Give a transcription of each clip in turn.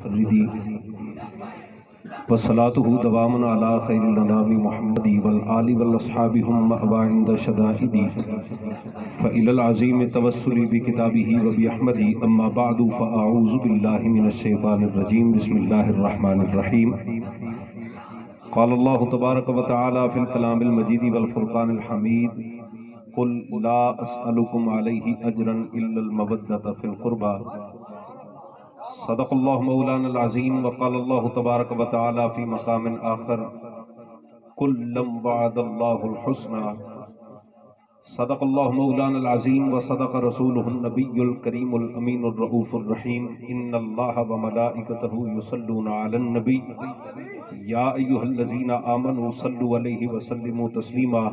فردی وصلاته دواما على خير الانام محمد والآل والاصحاب هم مأوى عند شدائدي فإلى العظيم توسلي بكتابه وبأحمدي أما بعد فأعوذ بالله من الشيطان الرجيم بسم الله الرحمن الرحيم قال الله تبارك وتعالى في الكلام المجيد والفرقان الحميد قل لا أسألكم عليه أجرا إلا المودة في القربى صدق اللہ مولانا العظیم وقال اللہ تبارک و تعالی فی مقام آخر کلا وعد اللہ الحسنى صدق اللہ مولانا العظیم وصدق رسولہ النبی الکریم الامین الرؤوف الرحیم ان اللہ وملائکتہ یصلون علی النبی یا ایہا الذین آمنوا صلوا علیہ وسلموا تسلیما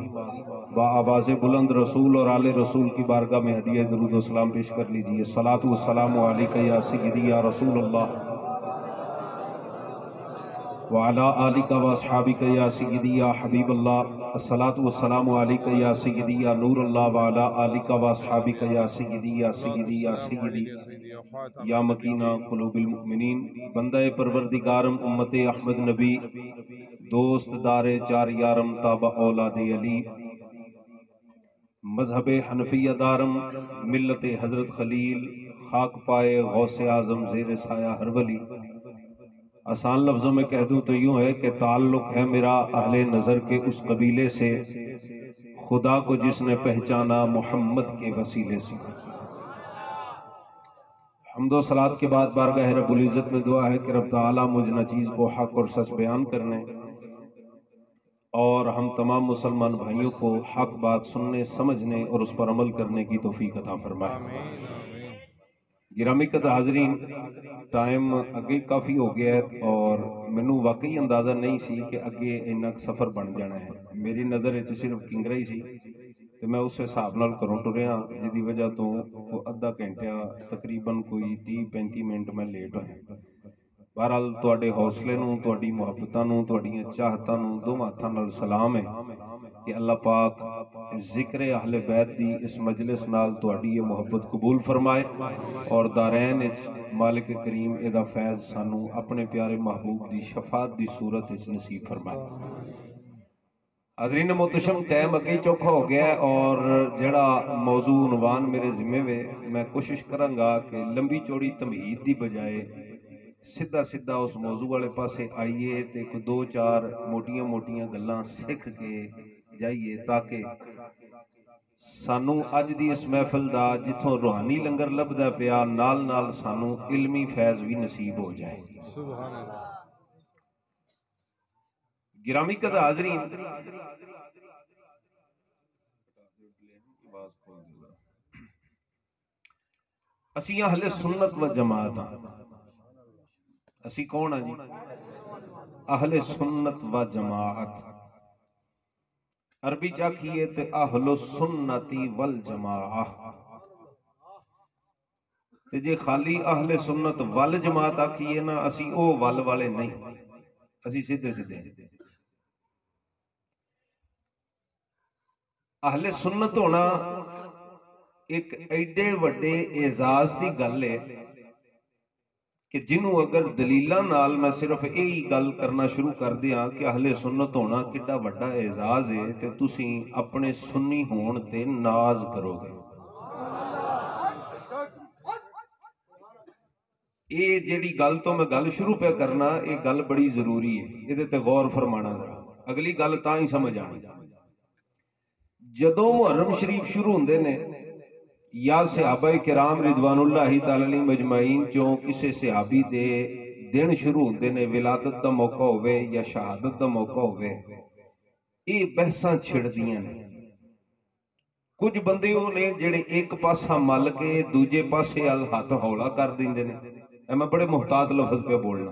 با آواز بلند رسول اور آل رسول کی بارگاہ میں ہدیہ درود و سلام پیش کر لیجئے صلاۃ و السلام علیکہ یا سیدی یا رسول اللہ وعلی آلکہ و اصحابکہ یا سیدی یا حبیب اللہ الصلاۃ والسلام علیکہ یا سیدی یا نور اللہ وعلی آلکہ و اصحابکہ یا سیدی یا سیدی یا سیدی یا مکینہ قلوب المؤمنین بندہ پروردگارم امت احمد نبی دوست دار چار یارم تابع اولاد علی مذہب حنفیہ دارم ملت حضرت خلیل خاک پائے غوث اعظم زیر سایہ ہر ولی آسان لفظوں میں کہہ دوں تو یوں ہے کہ تعلق ہے میرا اہل نظر کے اس قبیلے سے خدا کو جس نے پہچانا محمد کے وسیلے سے حمد و صلات کے بعد بارگاہ رب العزت میں دعا ہے کہ رب تعالیٰ مجھ نچیز کو حق اور سچ بیان کرنے اور ہم تمام مسلمان بھائیوں کو حق بات سننے سمجھنے اور اس پر عمل کرنے کی توفیق عطا فرمائے گرامی قدر حاضرین ٹائم اگے کافی ہو گیا ہے اور مینوں واقعی اندازہ نہیں سی کہ اگے انہاں سفر بن جانا ہے میری نظر وچ صرف کنگرا ہی سی تے میں اس حساب نال گھروں ٹریا جدی وجہ تو ادھا گھنٹہ تقریباً کوئی 30-35 منٹ میں لیٹ ہویا بہرحال تواڈے حوصلے نوں تواڈی محبتاں نوں تواڈیاں چاہتاں نوں دو ہاتھاں نال سلام ہے کہ اللہ پاک ذکر اہل بیت دی اس مجلس نال تواڈی یہ محبت قبول فرمائے اور دارین وچ مالک کریم اے دا فیض سانوں اپنے پیارے محبوب دی شفاعت دی صورت وچ نصیب فرمائے حاضرین محتشم ٹائم اگے چوکھا ہو گیا ہے اور جڑا موضوع عنوان میرے ذمہ وے میں کوشش کراں گا کہ لمبی چوڑی تمہید دی بجائے سدھا سدھا اس موضوع والے پاسے آئیے تے کوئی دو چار موٹیاں موٹیاں گلاں سکھ کے جائیے تاکہ سانوں اج دی اس محفل دا جتھوں روحانی لنگر لبدا پیا نال نال سانوں علمی فیض بھی نصیب ہو جائے سبحان اللہ گرامی قدر حاضرین اسی اہل سنت و جماعت اسی کون ہیں جی اہل سنت و جماعت عربی چاکھیے تے اہل سنتی والجماعہ تے جے خالی اہل سنت والجماعت آکھیے نا اسی او والے نہیں اسی سیدھے سیدھے اہل سنت ہونا ایک ایڈے وڈے اعزاز دی گل ہے کہ جنہوں اگر دلیلاں نال میں صرف یہی گل کرنا شروع کر دیا کہ اہل سنت ہونا کڈا وڈا اعزاز ہے تے تسی اپنے سنی ہون تے ناز کرو گے یہ جیڑی گل تو میں گل شروع پہ کرنا یہ گل بڑی ضروری ہے یہ تے غور فرمانا ذرا اگلی گل تاں ہی سمجھ آنی جدوں محرم شریف شروع ہوندے نے یا صحابہ کرام رضوان اللہ تعالی علیہ مجمعین چوں کسے صحابی دے دن شروع ہوندے نے ولادت دا موقع ہوئے یا شہادت دا موقع ہوئے یہ بحثاں چھڑ دیاں نے کچھ بندے ہو نے جڑے ایک پاسا مل کے دوجے پاسے ال ہاتھ ہولا کر دیندے نے میں بڑے محتاط لفظ پہ بولنا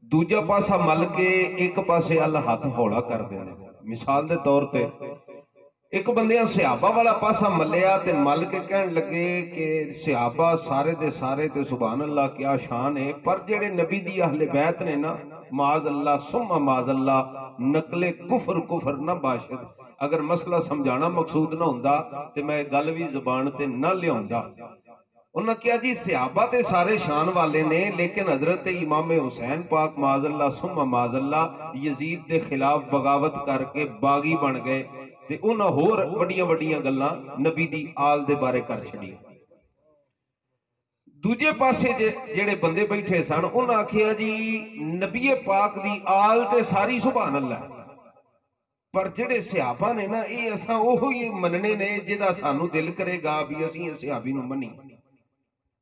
دوجا پاسا مل کے ایک پاسے ال ہاتھ ہولا کر دیندے مثال دے طور تے ایک بندیاں صحابہ والا پاسا ملیا تے مل کے کہن لگے کہ صحابہ سارے دے سارے تے سبحان اللہ کیا شان ہے پر جڑے نبی دی اہل بیت نے نا معاذ اللہ ثم معاذ اللہ نقل کفر نہ باشد اگر مسئلہ سمجھانا مقصود نہ ہوندا تے میں گل بھی زبان تے نہ لیاوندا انہوں نے کہا جی صحابہ تے سارے شان والے نے لیکن حضرت امام حسین پاک معاذ اللہ ثم معاذ اللہ یزید دے خلاف بغاوت کر کے باغی بن گئے تے انہاں ہور بڑیاں بڑیاں گلاں نبی دی آل دے بارے کر چھڑی. دوجے پاسے جڑے بندے بیٹھے سن انہاں آکھیا جی نبی پاک دی آل تے ساری سبحان اللہ، پر جڑے صحابہ نے نا اے اساں اوہی مننے نے جدا سانو دل کرے گا بھی اسی صحابی نو منی،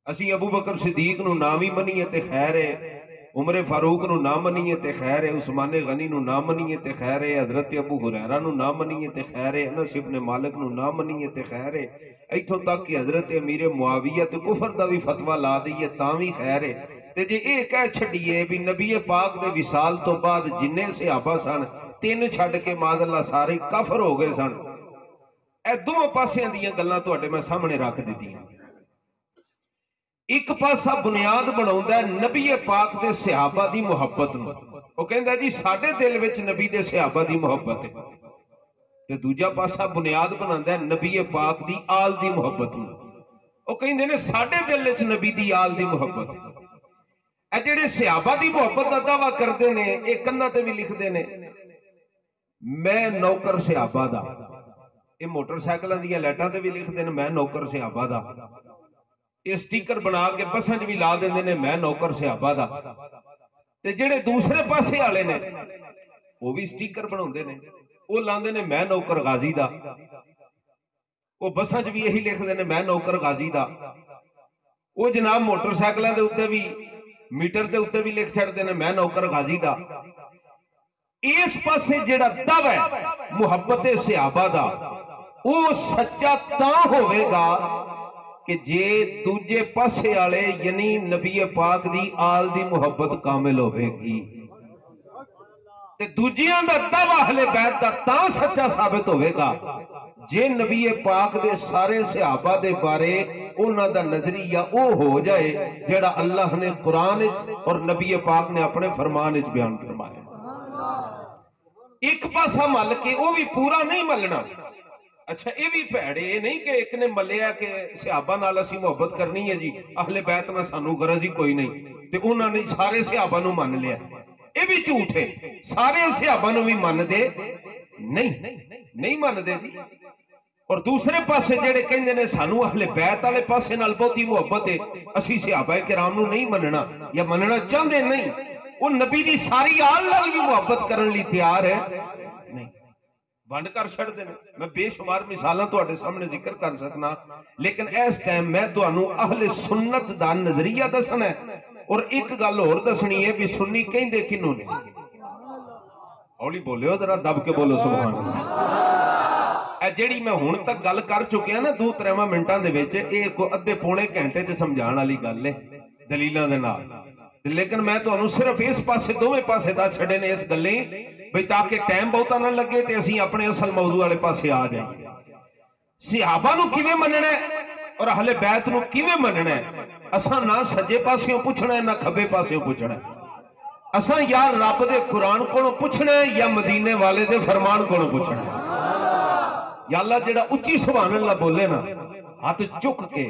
اسی ابو بکر صدیق نو نہ وی منیے تے خیر ہے، عمر فاروق نو نہ منیے تے خیر ہے، عثمان غنی نو نہ منیے تے خیر ہے، حضرت ابو ہریرہ نو نہ منیے تے خیر ہے، انس ابن مالک نو نہ منیے تے خیر ہے، ایتھوں تک کہ حضرت امیر معاویہ تے کفر دا بھی فتویٰ لا دئیے تاں وی خیر ہے. تے جے اے کہہ چھڈیے بھی نبی پاک دے وصال تو بعد جننے صحابہ سن تین چھڈ کے معاذ اللہ سارے کافر ہو گئے سن. اے دو پاسیاں دیاں گلاں تواڈے میں سامنے رکھ دتیاں. ایک پاسا بنیاد بناوندا ہے نبی پاک دے صحابہ دی محبت نو، او کہندا جی ساڈے دل وچ نبی دے صحابہ دی محبت ہے، تے دوجا پاسا بنیاد بناوندا ہے نبی پاک دی آل دی محبت نو، او کہندے نے ساڈے دل وچ نبی دی آل دی محبت ہے. اے جڑے صحابہ دی محبت دا دعویٰ کردے نے اے کناں تے وی لکھدے نے میں نوکر صحابہ دا، اے موٹر سائیکلاں دیاں لائٹاں تے وی لکھدے نے میں نوکر صحابہ دا، یہ سٹیکر بنا کے بسنج بھی لا دیندے نے میں نوکر صحابہ دا. تے جڑے دوسرے پاسے والے نے وہ بھی سٹیکر بناوندے نے وہ لاندے نے میں نوکر غازی دا، وہ بسنج بھی یہی لکھ دے نے میں نوکر غازی دا، وہ جناب موٹر سائیکلاں دے اوتے بھی میٹر دے اوتے بھی لکھ چھڑ دے نے میں نوکر غازی دا. اس پاسے جڑا دعویٰ ہے محبت صحابہ دا وہ سچا تاں ہوئے گا کہ جے دوجے پاسے آلے یعنی نبی پاک دی آل دی محبت کامل ہوئے گی. تے دوجیاں دا دعویٰ اہل بیت دا تاں سچا ثابت ہوئے گا جے نبی پاک دے سارے صحابہ دے بارے انہاں دا نظریہ او ہو جائے جڑا اللہ نے قرآن اور نبی پاک نے اپنے فرمان بیان فرمایا. ایک پاسا مل کے وہ بھی پورا نہیں ملنا. اچھا یہ بھی پیڑے نہیں کہ ایک نے ملیا کہ صحابہ نال اسی محبت کرنی ہے جی اہل بیت نہ سانو غرض ہی کوئی نہیں تے انہاں نے سارے صحابہ نو مان لیا، یہ بھی جھوٹ ہے. سارے صحابہ نو بھی مان دے نہیں مان دے جی. اور دوسرے پاسے جڑے کہندے نے سانو اہل بیت والے پاسے نال بہتی محبت ہے اسی صحابہ کرام نو نہیں مننا یا مننا چاہندے نہیں، وہ نبی دی ساری آل نال بھی محبت کرن لی تیار ہے نہیں، بند کر چھڑ دے. میں بے شمار مثالاں تواڈے سامنے ذکر کر سکنا لیکن اس ٹائم میں تانوں اہل سنت دا نظریہ دسنا ہے اور ایک گل اور دسنی ہے بھی سنی کہندے کینوں نے. ہولی بولو ذرا دب کے بولو سبحان اللہ. اے جیڑی میں ہن تک گل کر چکیا نا 2-3 منٹاں دے وچ اے کو ادھے پونے گھنٹے تے سمجھان والی گل ہے دلیلاں دے نال، لیکن میں تانوں صرف اس پاسے دوویں پاسے دا چھڑے نے اس گلیں بھئی تاکہ ٹائم بہتا نہ لگے تے اسی اپنے اصل موضوع والے پاسے آ جائیں. صحابہ نو کیویں مننا ہے اور اہل بیت نو کیویں مننا ہے؟ اساں نہ سجے پاسیوں پوچھنا ہے نہ کھبے پاسیوں پوچھنا ہے. اساں یا رب دے قرآن کولوں پوچھنا ہے یا مدینے والے دے فرمان کولوں پوچھنا ہے. یا اللہ جڑا اچھی سبحان اللہ بولے نا ہاتھ چک کے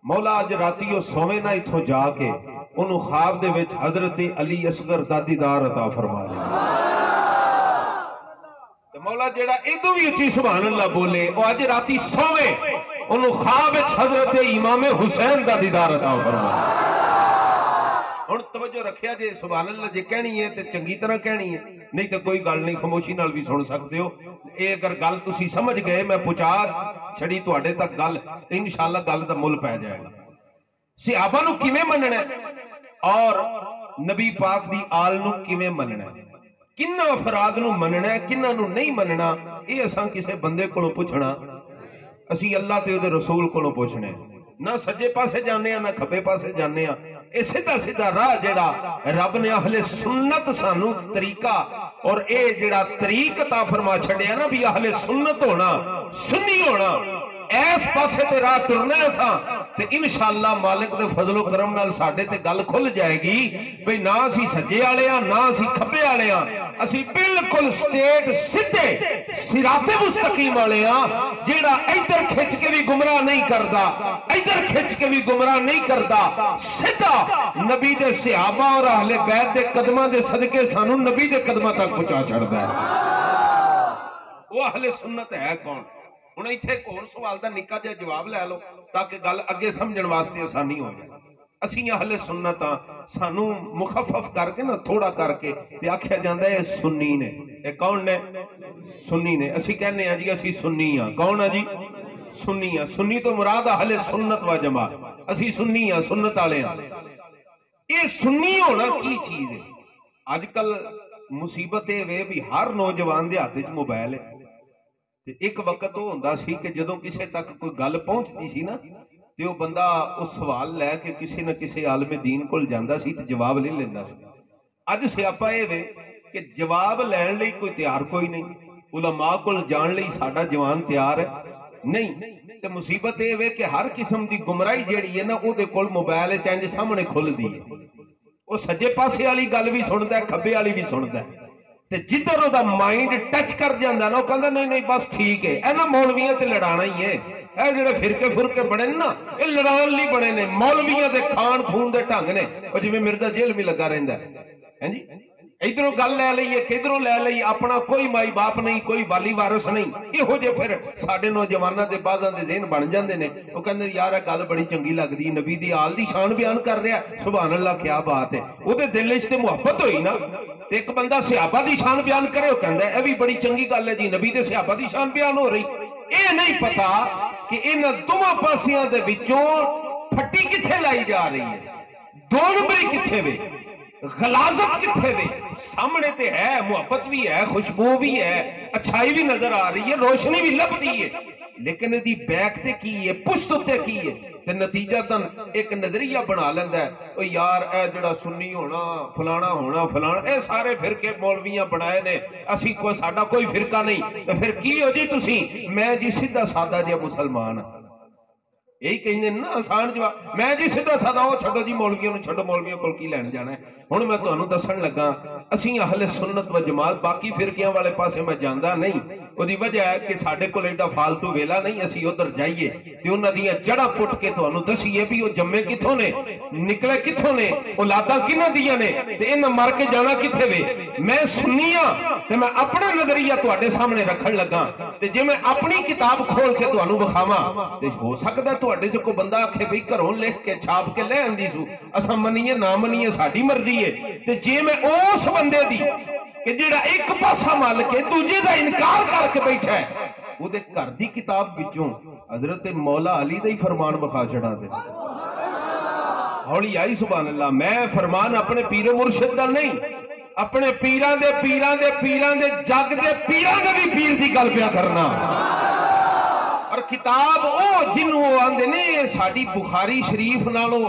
مولا اج راتیو سویں نہ ایتھوں جا کے انہوں خواب دے وچ حضرت علی اصغر دا دیدار عطا فرما دے. مولا جیڑا ادو بھی اچھی سبحان اللہ بولے او اج راتی سویں انہوں خواب وچ حضرت امام حسین دا دیدار عطا فرما دے. ہن توجہ رکھیا جے سبحان اللہ جے کہنی ہے تے چنگی طرح کہنی ہے نہیں تے کوئی گل نہیں خاموشی نال بھی سن سکتے ہو. اے اگر گل تسی سمجھ گئے میں پہنچا چھڑی تواڈے تک گل انشاءاللہ گل دا مل پے جائے گا. صحابہ نو کیویں مننا ہے اور نبی پاک دی آل نو کیویں مننا ہے، کنہ افراد نو مننا ہے کنہ نو نہیں مننا، اے اساں کسے بندے کولوں پوچھنا اسی اللہ تے دے رسول کولوں پوچھنے نہ سجے پاسے جانے نہ کھبے پاسے جانے. اے سیدھا راہ جڑا رب نے اہل سنت سانو طریقہ اور اے جڑا طریق عطا فرما چھڑیا نا بھی اہل سنت ہونا سنی ہونا اس پاسے تے راہ ٹرنا ہے. تے انشاءاللہ مالک دے فضل و کرم نال ساڈے تے گل کھل جائے گی بھئی نہ اسی سجے والے ہاں نہ اسی کھبے والے ہاں، اسی بالکل سٹیٹ سدھے صراط مستقیم والے ہاں، جیڑا ادھر کھچ کے بھی گمراہ نہیں کردا ادھر کھچ کے بھی گمراہ نہیں کردا، سیدھا نبی دے صحابہ اور اہل بیت دے قدماں دے صدقے سانو نبی دے قدماں تک پہنچا چھڑدا ہے۔ وہ اہل سنت ہے کون؟ ہن ایتھے ایک اور سوال دا نکا جہا جواب لے لو تاکہ گل اگے سمجھن واسطے آسانی ہو جائے۔ اسی اہل سنت ہاں، سانو مخفف کر کے نا تھوڑا کر کے تے آکھیا جاندا ہے سنی نے۔ اے کون نے؟ سنی نے۔ اسی کہنے ہیں جی اسی سنی ہاں۔ کون ہے جی؟ سنی ہاں۔ سنی تو مراد اہل سنت و جماعت، اسی سنی ہاں، سنت والے ہاں۔ یہ سنی ہونا کی چیز ہے؟ آج کل مصیبت ہے بھی ہر نوجوان دے ہاتھ وچ موبائل ہے۔ ایک وقت وہ ہوندا سی کہ جدوں کسے تک کوئی گل پہنچتی سی نا تے وہ بندہ اس سوال لے کے کسی نہ کسی عالم دین کول جاندا سی تے جواب لے لیندا سی۔ اج سیاپا اے وے کہ جواب لین لئی کوئی تیار کوئی نہیں، علماء کول جان لئی ساڈا جوان تیار ہے نہیں، تے مصیبت اے وے کہ ہر قسم دی گمراہی جیڑی ہے نا او دے کول موبائل چنج سامنے کھل دی ہے، وہ سجے پاسے والی گل بھی سندا ہے کھبے والی بھی سندا ہے، تے جدھر دا مائنڈ ٹچ کر جاندا نا وہ کہندا نہیں بس ٹھیک ہے، اے نا مولویاں تے لڑانا ہی ہے، اے جڑے فرقے بڑے نا اے لڑان لی بڑے نے، مولویاں دے کھان خون دے ڈھنگ نے، او جویں مرزا جیل میں لگا رہندا ہے جی، ادھروں گل لے لئیے کدھروں لے لئی، اپنا کوئی مائی باپ نہیں کوئی والی وارث نہیں، یہو جے پھر ساڈے نوجواناں دے بعضاں دے ذہن بن جاندے نے، وہ کہندے یار اے گل بڑی چنگی لگدی، نبی دی آل دی شان بیان کر رہا ہے، سبحان اللہ کیا بات ہے، او دے دل وچ تے محبت ہوئی نا، تے ایک بندہ صحابہ دی شان بیان کرے وہ کہندا ہے اے بھی بڑی چنگی گل ہے جی، نبی دے صحابہ دی شان بیان ہو رہی، اے نہیں پتا کہ انہاں دوواں پاسیاں دے وچوں پھٹی کتھے لائی جا رہی ہے، دو نمبری کتھے وے، غلاظت کتھے وے، سامنے تے ہے محبت بھی ہے خوشبو بھی ہے اچھائی بھی نظر آ رہی ہے روشنی بھی لب دی ہے، لیکن دی بیک تے کی ہے پشت تے کی ہے، تے نتیجہ تن ایک نظریہ بنا لیندا ہے او یار اے جڑا سنی ہونا فلانا اے سارے فرقے مولویاں بنائے نے، اسی کوئی ساڈا کوئی فرقہ نہیں، تے پھر کی ہو جی تسی؟ میں جی سیدھا سادہ جہا مسلمان ہاں، یہی کہیں نا آسان جواب، میں جی سیدھا سادہ وہ چھڈو جی مولویوں نوں چھڈو، مولویوں کول کی لین جانا ہے۔ ہن میں تانوں دسن لگا اسی اہل سنت و جماعت باقی فرقیاں والے پاسے میں جاندا نہیں، او دی وجہ ہے کہ ساڈے کول ایڈا فالتو ویلا نہیں اسی ادھر جائیے تے انہاں دیاں جڑاں پٹ کے تانوں دسیے بھی او جمے کتھوں نے نکلے کتھوں نے اولاداں کنہاں دیاں نے تے انہاں مر کے جانا کتھے وے۔ میں سنی ہاں تے میں اپنا نظریہ تواڈے سامنے رکھن لگا تے جے میں اپنی کتاب کھول کے تانوں وکھاواں تے ہو سکدا ہے تواڈے جو کوئی بندہ آکھے بھئی گھروں لکھ کے چھاپ کے لے آندی سو، اساں منیے نہ منیے ساڈی مرضی ہے، تے جے میں اس بندے دی کہ جڑا ایک پاسا مل کے دوجے دا انکار کر کے بیٹھا ہے وہ دے گھر دی کتاب وچوں حضرت مولا علی دا ہی فرمان بخا چڑھا دے، ہولی آئی سبحان اللہ، میں فرمان اپنے پیر مرشد دا نہیں، اپنے پیران دے جگ دے پیران دے بھی پیر دی گل پیا کرنا، اور کتاب او جنہوں آندے نے ساڑی بخاری شریف نالوں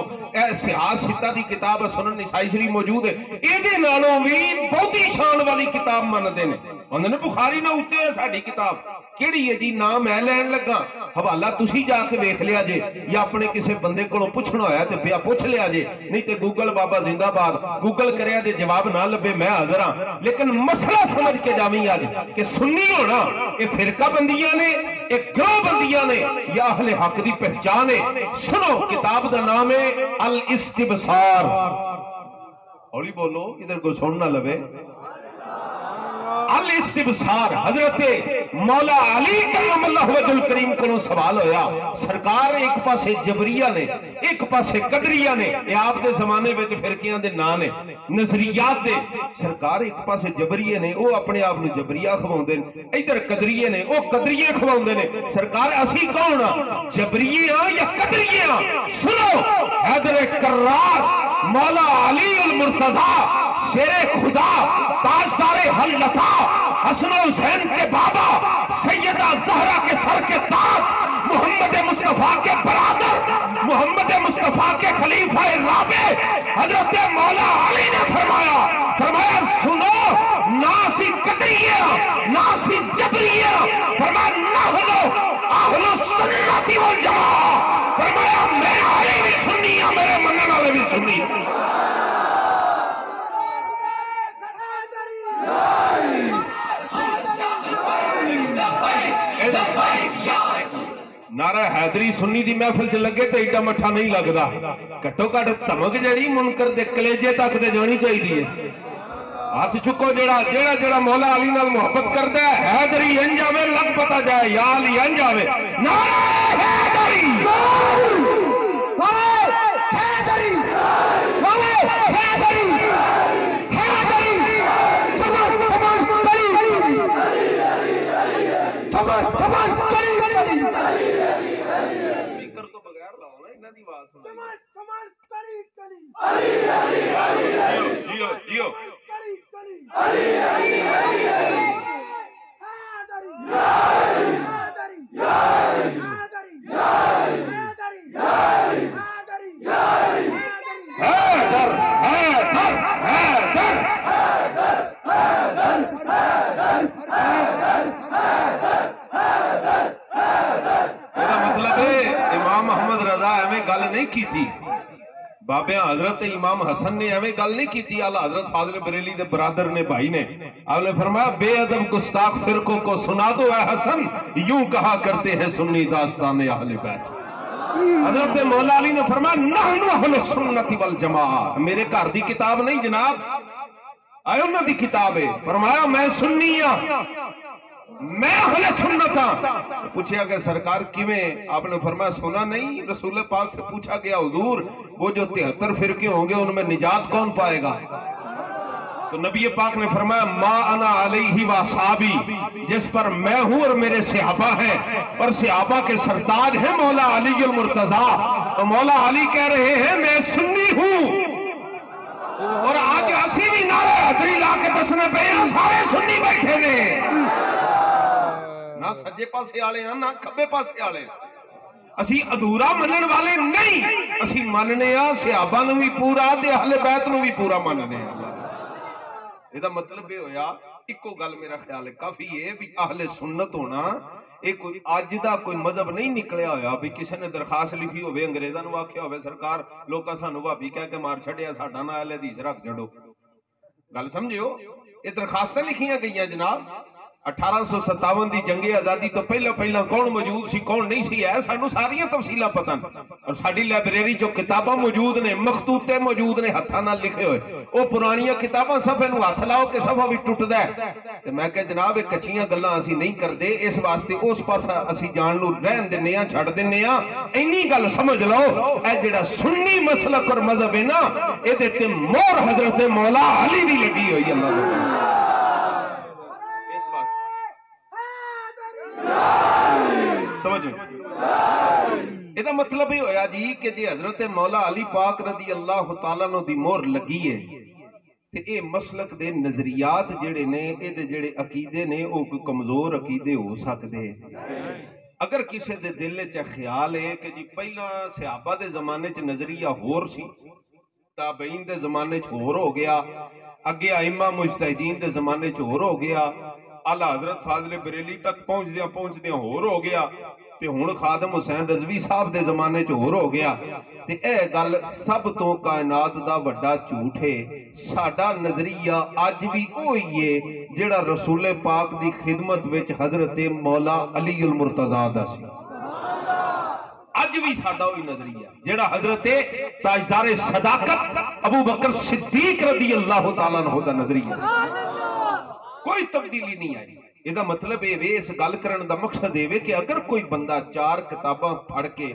سیاہ ستہ دی کتاب سنن نسائی شریف موجود ہے، ایدے نالوں بھی بہتی شان والی کتاب مان دینے، انہوں نے بخاری نہ ہوتے ہیں ساڑی کتاب کیڑی ہے جی نام ہے لین لگا حوالہ تسی جا کے ویکھ لیا جے یا اپنے کسے بندے کو پوچھنا ہویا تے پیا پوچھ لیا جے، نہیں تے گوگل بابا زندہ باد گوگل کریا دے جواب نہ لبے میں حاضر ہاں، لیکن مسئلہ سمجھ کے جامی آج کہ سنی ہونا اے فرقہ بندیاں نے ایک گروہ بندیاں نے یا اہل حق دی پہچان ہے۔ سنو کتاب دا نام ہے الاستبصار، اولی بولو ادھر کو سن نہ لبے، الاستبصار حضرت مولا علی کرم اللہ وجہ الکریم کو سوال ہویا، سرکار ایک پاسے جبریہ نے ایک پاسے قدریہ نے، یہ آپ دے زمانے میں فرقیاں دے نا نے نظریات دے، سرکار ایک پاسے جبریہ نے او اپنے آپ نے جبریہ کھواؤں دے، ادھر قدریہ نے او قدریہ کھواؤں دے، سرکار اسی کون جبریہ یا قدریہ؟ سنو حیدر کرار مولا علی المرتضی شیر خدا تاجدار حلتا حسن حسین کے بابا سیدہ زہرہ کے سر کے تاج محمد مصطفیٰ کے برادر محمد مصطفیٰ کے خلیفہ رابع حضرت مولا علی نے فرمایا سنو ناسی قدریہ ناسی جبریہ، فرمایا نحنو اہل السنت والجماعہ، فرمایا میں نعرہ حیدری سنی دی محفل چ لگے تو ایڈا مٹھا نہیں لگدا، گھٹو گھٹ دھمک جڑی منکر دے کلیجے تک تے جانی چاہیے۔ ہاتھ چکو جڑا مولا علی نال محبت کردا ہے، حیدری ان جاوے لگ پتا جائے، یا علی ان جاوے، نعرہ حیدری، بابے حضرت امام حسن نے ہمیں گل نہیں کی تھی، اعلیٰ حضرت فاضل بریلی دے برادر نے بھائی نے آپ نے فرمایا بے ادب گستاخ فرقوں کو سنا دو اے حسن، یوں کہا کرتے ہیں سنی داستان اہل بیت۔ حضرت مولا علی نے فرمایا نحن اہل سنت والجماعت، میرے گھر دی کتاب نہیں جناب، آئے انہاں دی کتاب ہے، فرمایا میں سنی ہاں، میں اہل سنت ہاں۔ پوچھا گیا سرکار کیویں؟ آپ نے فرمایا سنا نہیں؟ رسول پاک سے پوچھا گیا حضور وہ جو 73 فرقے ہوں گے ان میں نجات کون پائے گا؟ تو نبی پاک نے فرمایا ما انا علیہ واصحابی، جس پر میں ہوں اور میرے صحابہ ہیں، اور صحابہ کے سرتاج ہیں مولا علی المرتضیٰ، اور مولا علی کہہ رہے ہیں میں سنی ہوں، اور آج اسی بھی نعرہ حیدری لا کے دسنے پہ ہیں سارے سنی بیٹھے نے، نہ سجے پاسے آلے ہیں نہ کھبے پاسے آلے ہیں، اسی ادھورا منن والے نہیں، اسی مننے ہیں صحابہ نو بھی پورا تے اہل بیت نو بھی پورا مننے ہیں۔ یہ مطلب یہ ہویا ایک گل میرا خیال ہے کافی ہے بھی اہل سنت ہونا ایک کوئی آج دا کوئی مذہب نہیں نکلیا ہویا بھی کسی نے درخواست لکھی ہوئے انگریزاں نو آکھیا ہوئے سرکار لوکاں سانو بھابی کہہ کے مار چھڑیا ساڈا نہ اہل حدیث رکھ چھڑو، گل سمجھو یہ درخواستیں لکھیاں گئیاں جناب۔ 1857 دی جنگ آزادی تو پہلا کون موجود سی کون نہیں سی ہے سانو ساریاں تفصیلہ پتہ، اور ساڈی لائبریری جو کتاباں موجود نے مخطوطے موجود نے ہتھاں نال لکھے ہوئے، او پرانیاں کتاباں صفحے نو ہاتھ لاؤ کہ صفحہ بھی ٹوٹدا ہے، تے میں کہ جناب یہ کچیاں گلاں اسی نہیں کردے، اس واسطے اس پاسا اسی جان نو رہن دنے ہاں چھڑ دنے ہاں، اینی گل سمجھ لو اے جڑا سنی مسلک اور مذہب ہے نا اے دے تے مور حضرت مولا علی دی لگی ہوئی اللہ یہ مطلب ہی ہویا جی کہ جی حضرت مولا علی پاک رضی اللہ تعالیٰ نو دی مور لگی ہے تے اے مسلک دے نظریات جڑے نے اے دے جڑے عقیدے نے او کوئی کمزور عقیدے ہو سکتے، اگر کسی دے دل چ خیال ہے کہ جی پہلا صحابہ دے زمانے چ نظریہ ہور سی، تابعین دے زمانے چ ہور ہو گیا، اگے ائمہ مجتہدین دے زمانے چ ہور ہو گیا، اعلیٰ حضرت فاضل بریلی تک پہنچ دیاں ہور ہو گیا، تے ہن خادم حسین رضوی صاحب دے زمانے چ ہور ہو گیا، تے اے گل سب تو کائنات دا بڑا جھوٹ ہے۔ ساڈا نظریہ اج بھی وہی ہے جڑا رسول پاک دی خدمت وچ حضرت مولا علی المرتضیٰ دا سی، اج بھی ساڈا وہی نظریہ جڑا حضرت تاجدار صداقت ابو بکر صدیق رضی اللہ تعالیٰ عنہ دا نظریہ سی، کوئی تبدیلی نہیں آئی۔ یہ مطلب ہے اس گل کرن دا مقصد ہے کہ اگر کوئی بندہ 4 کتاباں پڑھ کے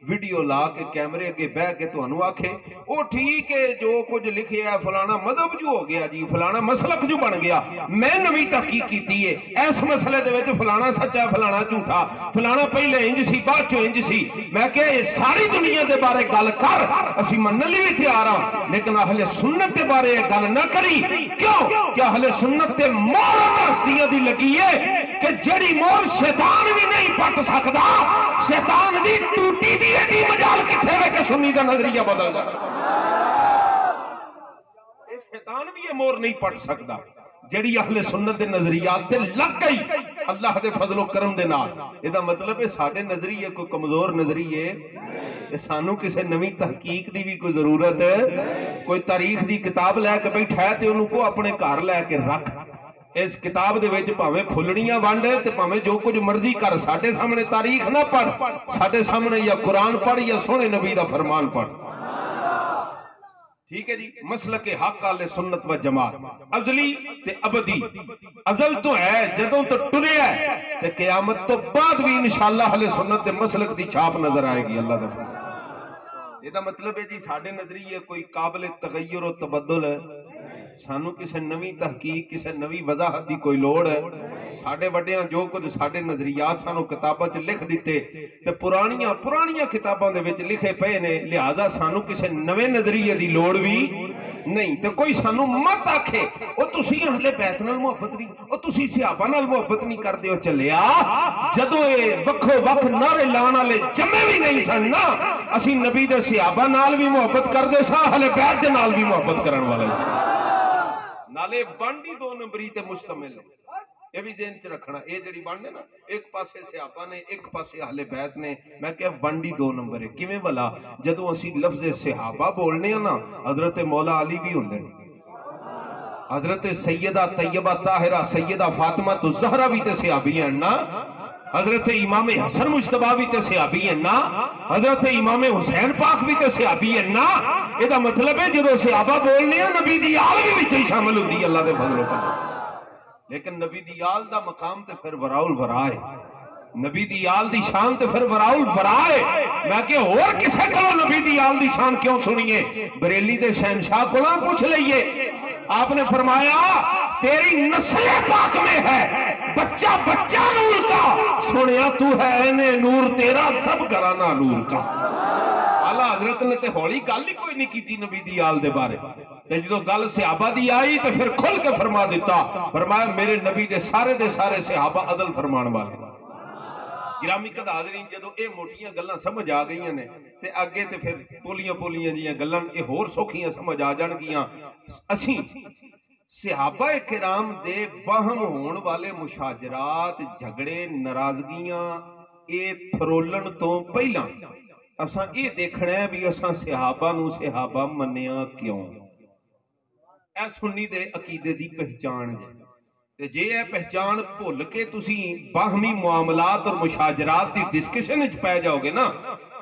ویڈیو لا کے کیمرے کے بہ کے تو انو آکھے او ٹھیک ہے جو کچھ لکھے ہے فلانا مذہب جو ہو گیا جی فلانا مسلک جو بن گیا، میں نوی تحقیق کیتی ہے ایس مسئلے دے وچ فلانا سچا فلانا جھوٹا، فلانا پہلے انج سی بعد چوں انج سی، میں کہ یہ ساری دنیا دے بارے گل کر اسی منن لئی تیار ہاں، لیکن اہل سنت دے بارے گل نہ کری، کیوں کہ اہل سنت تے مور ہستیاں دی لگی ہے کہ جڑی مور شیطان بھی نہیں پٹ سکدا، شیطان دی ٹوٹی دی ایڈی مجال کتھے وے کہ سنی دا نظریہ بدل جائے، شیطان بھی یہ مور نہیں پٹ سکدا، جڑی اہل سنت دے نظریات تے لگ گئی اللہ دے فضل و کرم دے نال۔ یہ مطلب ہے ساڈے نظریے کوئی کمزور نظریے، سانو کسے نوی تحقیق دی بھی کوئی ضرورت ہے، کوئی تاریخ دی کتاب لے کے بیٹھا ہے تے انہوں کو اپنے گھر لے کے رکھ، اس کتاب دے وچ بھاویں پھلڑیاں ونڈ تے بھاویں جو کچھ مرضی کر، ساڈے سامنے تاریخ نہ پڑھ، ساڈے سامنے یا قرآن پڑھ یا سونے نبی دا فرمان پڑھ. ٹھیک ہے جی. مسلک حق اہل سنت و جماعت ازلی تے ابدی، ازل تو ہے جدوں تو ٹریا ہے تے قیامت تو بعد بھی انشاءاللہ اہل سنت دے مسلک دی چھاپ نظر آئے گی. اللہ دا فرمان. یہ دا مطلب ہے جی ساڈے نظریے کوئی قابل تغیر و تبدل ہے، سانو کسے نوی تحقیق کسے نوی وضاحت دی کوئی لوڑ ہے. ساڈے وڈیاں جو کچھ ساڈے نظریات سانو کتاباں چ لکھ دیتے تے پرانیاں کتاباں دے وچ لکھے پئے نے، لہذا سانو کسے نوے نظریے دی لوڑ بھی نہیں. تے کوئی سانو مت آکھے او تسی اہل بیت نال محبت نہیں، او تسی صحابہ نال محبت نہیں کردے ہو. چلیا جدوں اے وکھو وکھ نعرے لاون والے جمے بھی نہیں سن نا، اسی نبی دے صحابہ نال بھی محبت کردے ساں، اہل بیت دے نال بھی محبت کرن والے ساں. نالے بانڈی دو نمبری تے مشتمل ہے، یہ بھی دین چ رکھنا. یہ جڑی بانڈ ہے نا، ایک پاسے صحابہ نے ایک پاسے اہل بیت نے. میں کہ بانڈی دو نمبر ہے. کیویں والا؟ جدوں اسی لفظ صحابہ بولنے ہیں نا، حضرت مولا علی بھی ہوندے، حضرت سیدہ طیبہ طاہرہ سیدہ فاطمہ الزہرا بھی تے صحابی ہیں نا، حضرت امام حسن مجتبی بھی تے صحابی ہیں نا، حضرت امام حسین پاک بھی تے صحابی ہیں نا. یہ دا مطلب ہے جدوں صحابہ بولنے ہیں نبی دی آل بھی وچ ہی شامل ہوندی ہے اللہ دے فضل و کرم. لیکن نبی دی آل دا مقام تے پھر وراء الورا ہے، نبی دی آل دی شان تے پھر وراء الورا ہے. میں کہ اور کسے کولوں نبی دی آل دی شان کیوں سنیے؟ بریلی دے شہنشاہ کولوں پوچھ لئیے. آپ نے فرمایا تیری نسل پاک میں ہے بچہ بچہ نور کا، سنیا تو ہے اینے نور تیرا سب گھرانہ نور کا. اعلیٰ حضرت نے تے ہولی گل ہی کوئی نہیں کی تھی نبی دی آل دے بارے. جدو گل صحابہ دی آئی تو پھر کھل کے فرما دیتا، فرمایا میرے نبی دے سارے صحابہ عدل فرمان والے. گرامی قدر حاضرین، جدو اے موٹیاں گلاں سمجھ آ گئیاں نے تے آگے تے پھر پولیاں جیاں گلاں اے ہور سوکھیاں سمجھ آ جان گیاں. اسیں صحابہ کرام دے باہم ہون والے مشاجرات، جھگڑے، ناراضگیاں اے تھرولن تو پہلا اساں اے دیکھنا ہے بھی اساں صحابہ نو صحابہ منیا کیوں. اے سنی دے عقیدے دی پہچان ہے. جے اے پہچان بھول کے تسی باہمی معاملات اور مشاجرات دی ڈسکشن وچ پے جاؤ گے نا،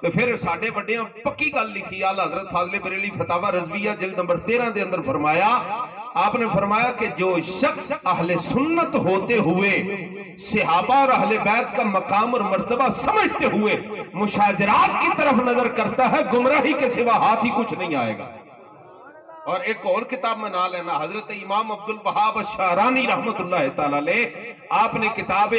تو پھر ساڈے بڑیاں پکی گل لکھی اعلی حضرت فاضل بریلوی فتاوی رضویہ جلد نمبر 13 دے اندر فرمایا، آپ نے فرمایا کہ جو شخص اہل سنت ہوتے ہوئے صحابہ اور اہل بیت کا مقام اور مرتبہ سمجھتے ہوئے مشاجرات کی طرف نظر کرتا ہے، گمراہی کے سوا ہاتھ ہی کچھ نہیں آئے گا. اور ایک اور کتاب میں نہ لینا، حضرت امام عبدالوہاب الشعرانی رحمت اللہ تعالیٰ علیہ، آپ نے کتاب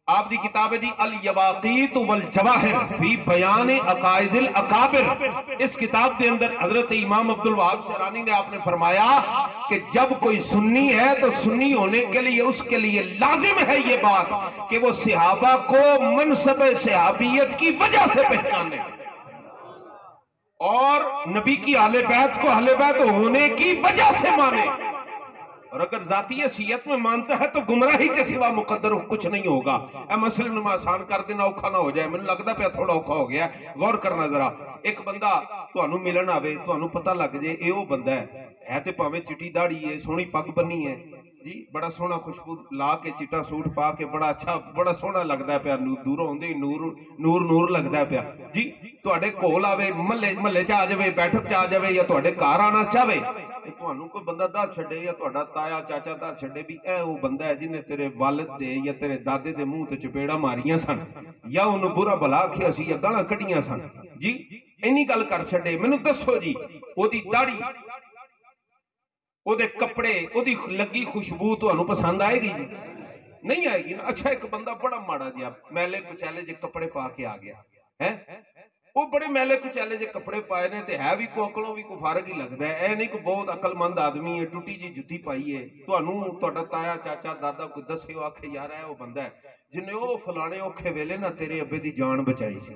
آپ دی کتاب دی الیواقیت والجواہر فی بیان عقائد الاکابر. اس کتاب دے اندر حضرت امام عبدالوہاب شعرانی نے آپ نے فرمایا کہ جب کوئی سنی ہے تو سنی ہونے کے لیے اس کے لیے لازم ہے یہ بات کہ وہ صحابہ کو منصب صحابیت کی وجہ سے پہچانے اور نبی کی اہل بیت کو اہل بیت ہونے کی وجہ سے مانے. اور اگر ذاتی حیثیت میں مانتا ہے تو گمراہی کے سوا مقدر کچھ نہیں ہوگا. اے مسئلے میں آسان کر دینا اوکھا نہ ہو جائے، مجھے لگتا پہ تھوڑا اوکھا ہو گیا. غور کرنا ذرا. ایک بندہ تانوں ملن آوے، تانوں پتہ لگ جائے اے او بندہ ہے تے پاویں چٹی داڑھی ہے، سونی پگ بنی ہے جی، بڑا سونا خوشبو لا کے چٹا سوٹ پا کے بڑا اچھا بڑا سونا لگدا ہے پیا، دوروں ہوندے نور لگدا ہے پیا جی. تواڈے کول آوے، محلے چ آ جاوے، بیٹھک چ آ جاوے یا تواڈے گھر آنا چاہے، تانوں کوئی بندہ دا چھڈے یا تہاڈا تایا چاچا دا چھڈے بھی اے او بندہ ہے جن نے تیرے والد دے یا تیرے دادے دے منہ تے چپیڑا ماریاں سن یا انہوں برا بلا کھیا سی یا گالاں کڈیاں سن جی، اینی گل کر چھڈے. مینوں دسو جی او دی داڑھی، او دے کپڑے، او دی لگی خوشبو تانوں پسند آئے گی جی؟ نہیں آئے گی نا. اچھا ایک بندہ بڑا ماڑا جیا میلے کچیلے جے کپڑے پا کے آ گیا ہے، وہ بڑے میلے کچیلے جے کپڑے پائے نے تے ہے بھی کو عقلوں بھی کو فارغ ہی لگدا ہے. اے نہیں کو بہت عقل مند آدمی ہے، ٹوٹی جی جُتی پائی ہے، تانوں تہاڈا تایا چاچا دادا کوئی دسے او آکھے یار اے او بندہ ہے جن نے او فلانے اوکھے ویلے نہ تیرے ابے دی جان بچائی سی.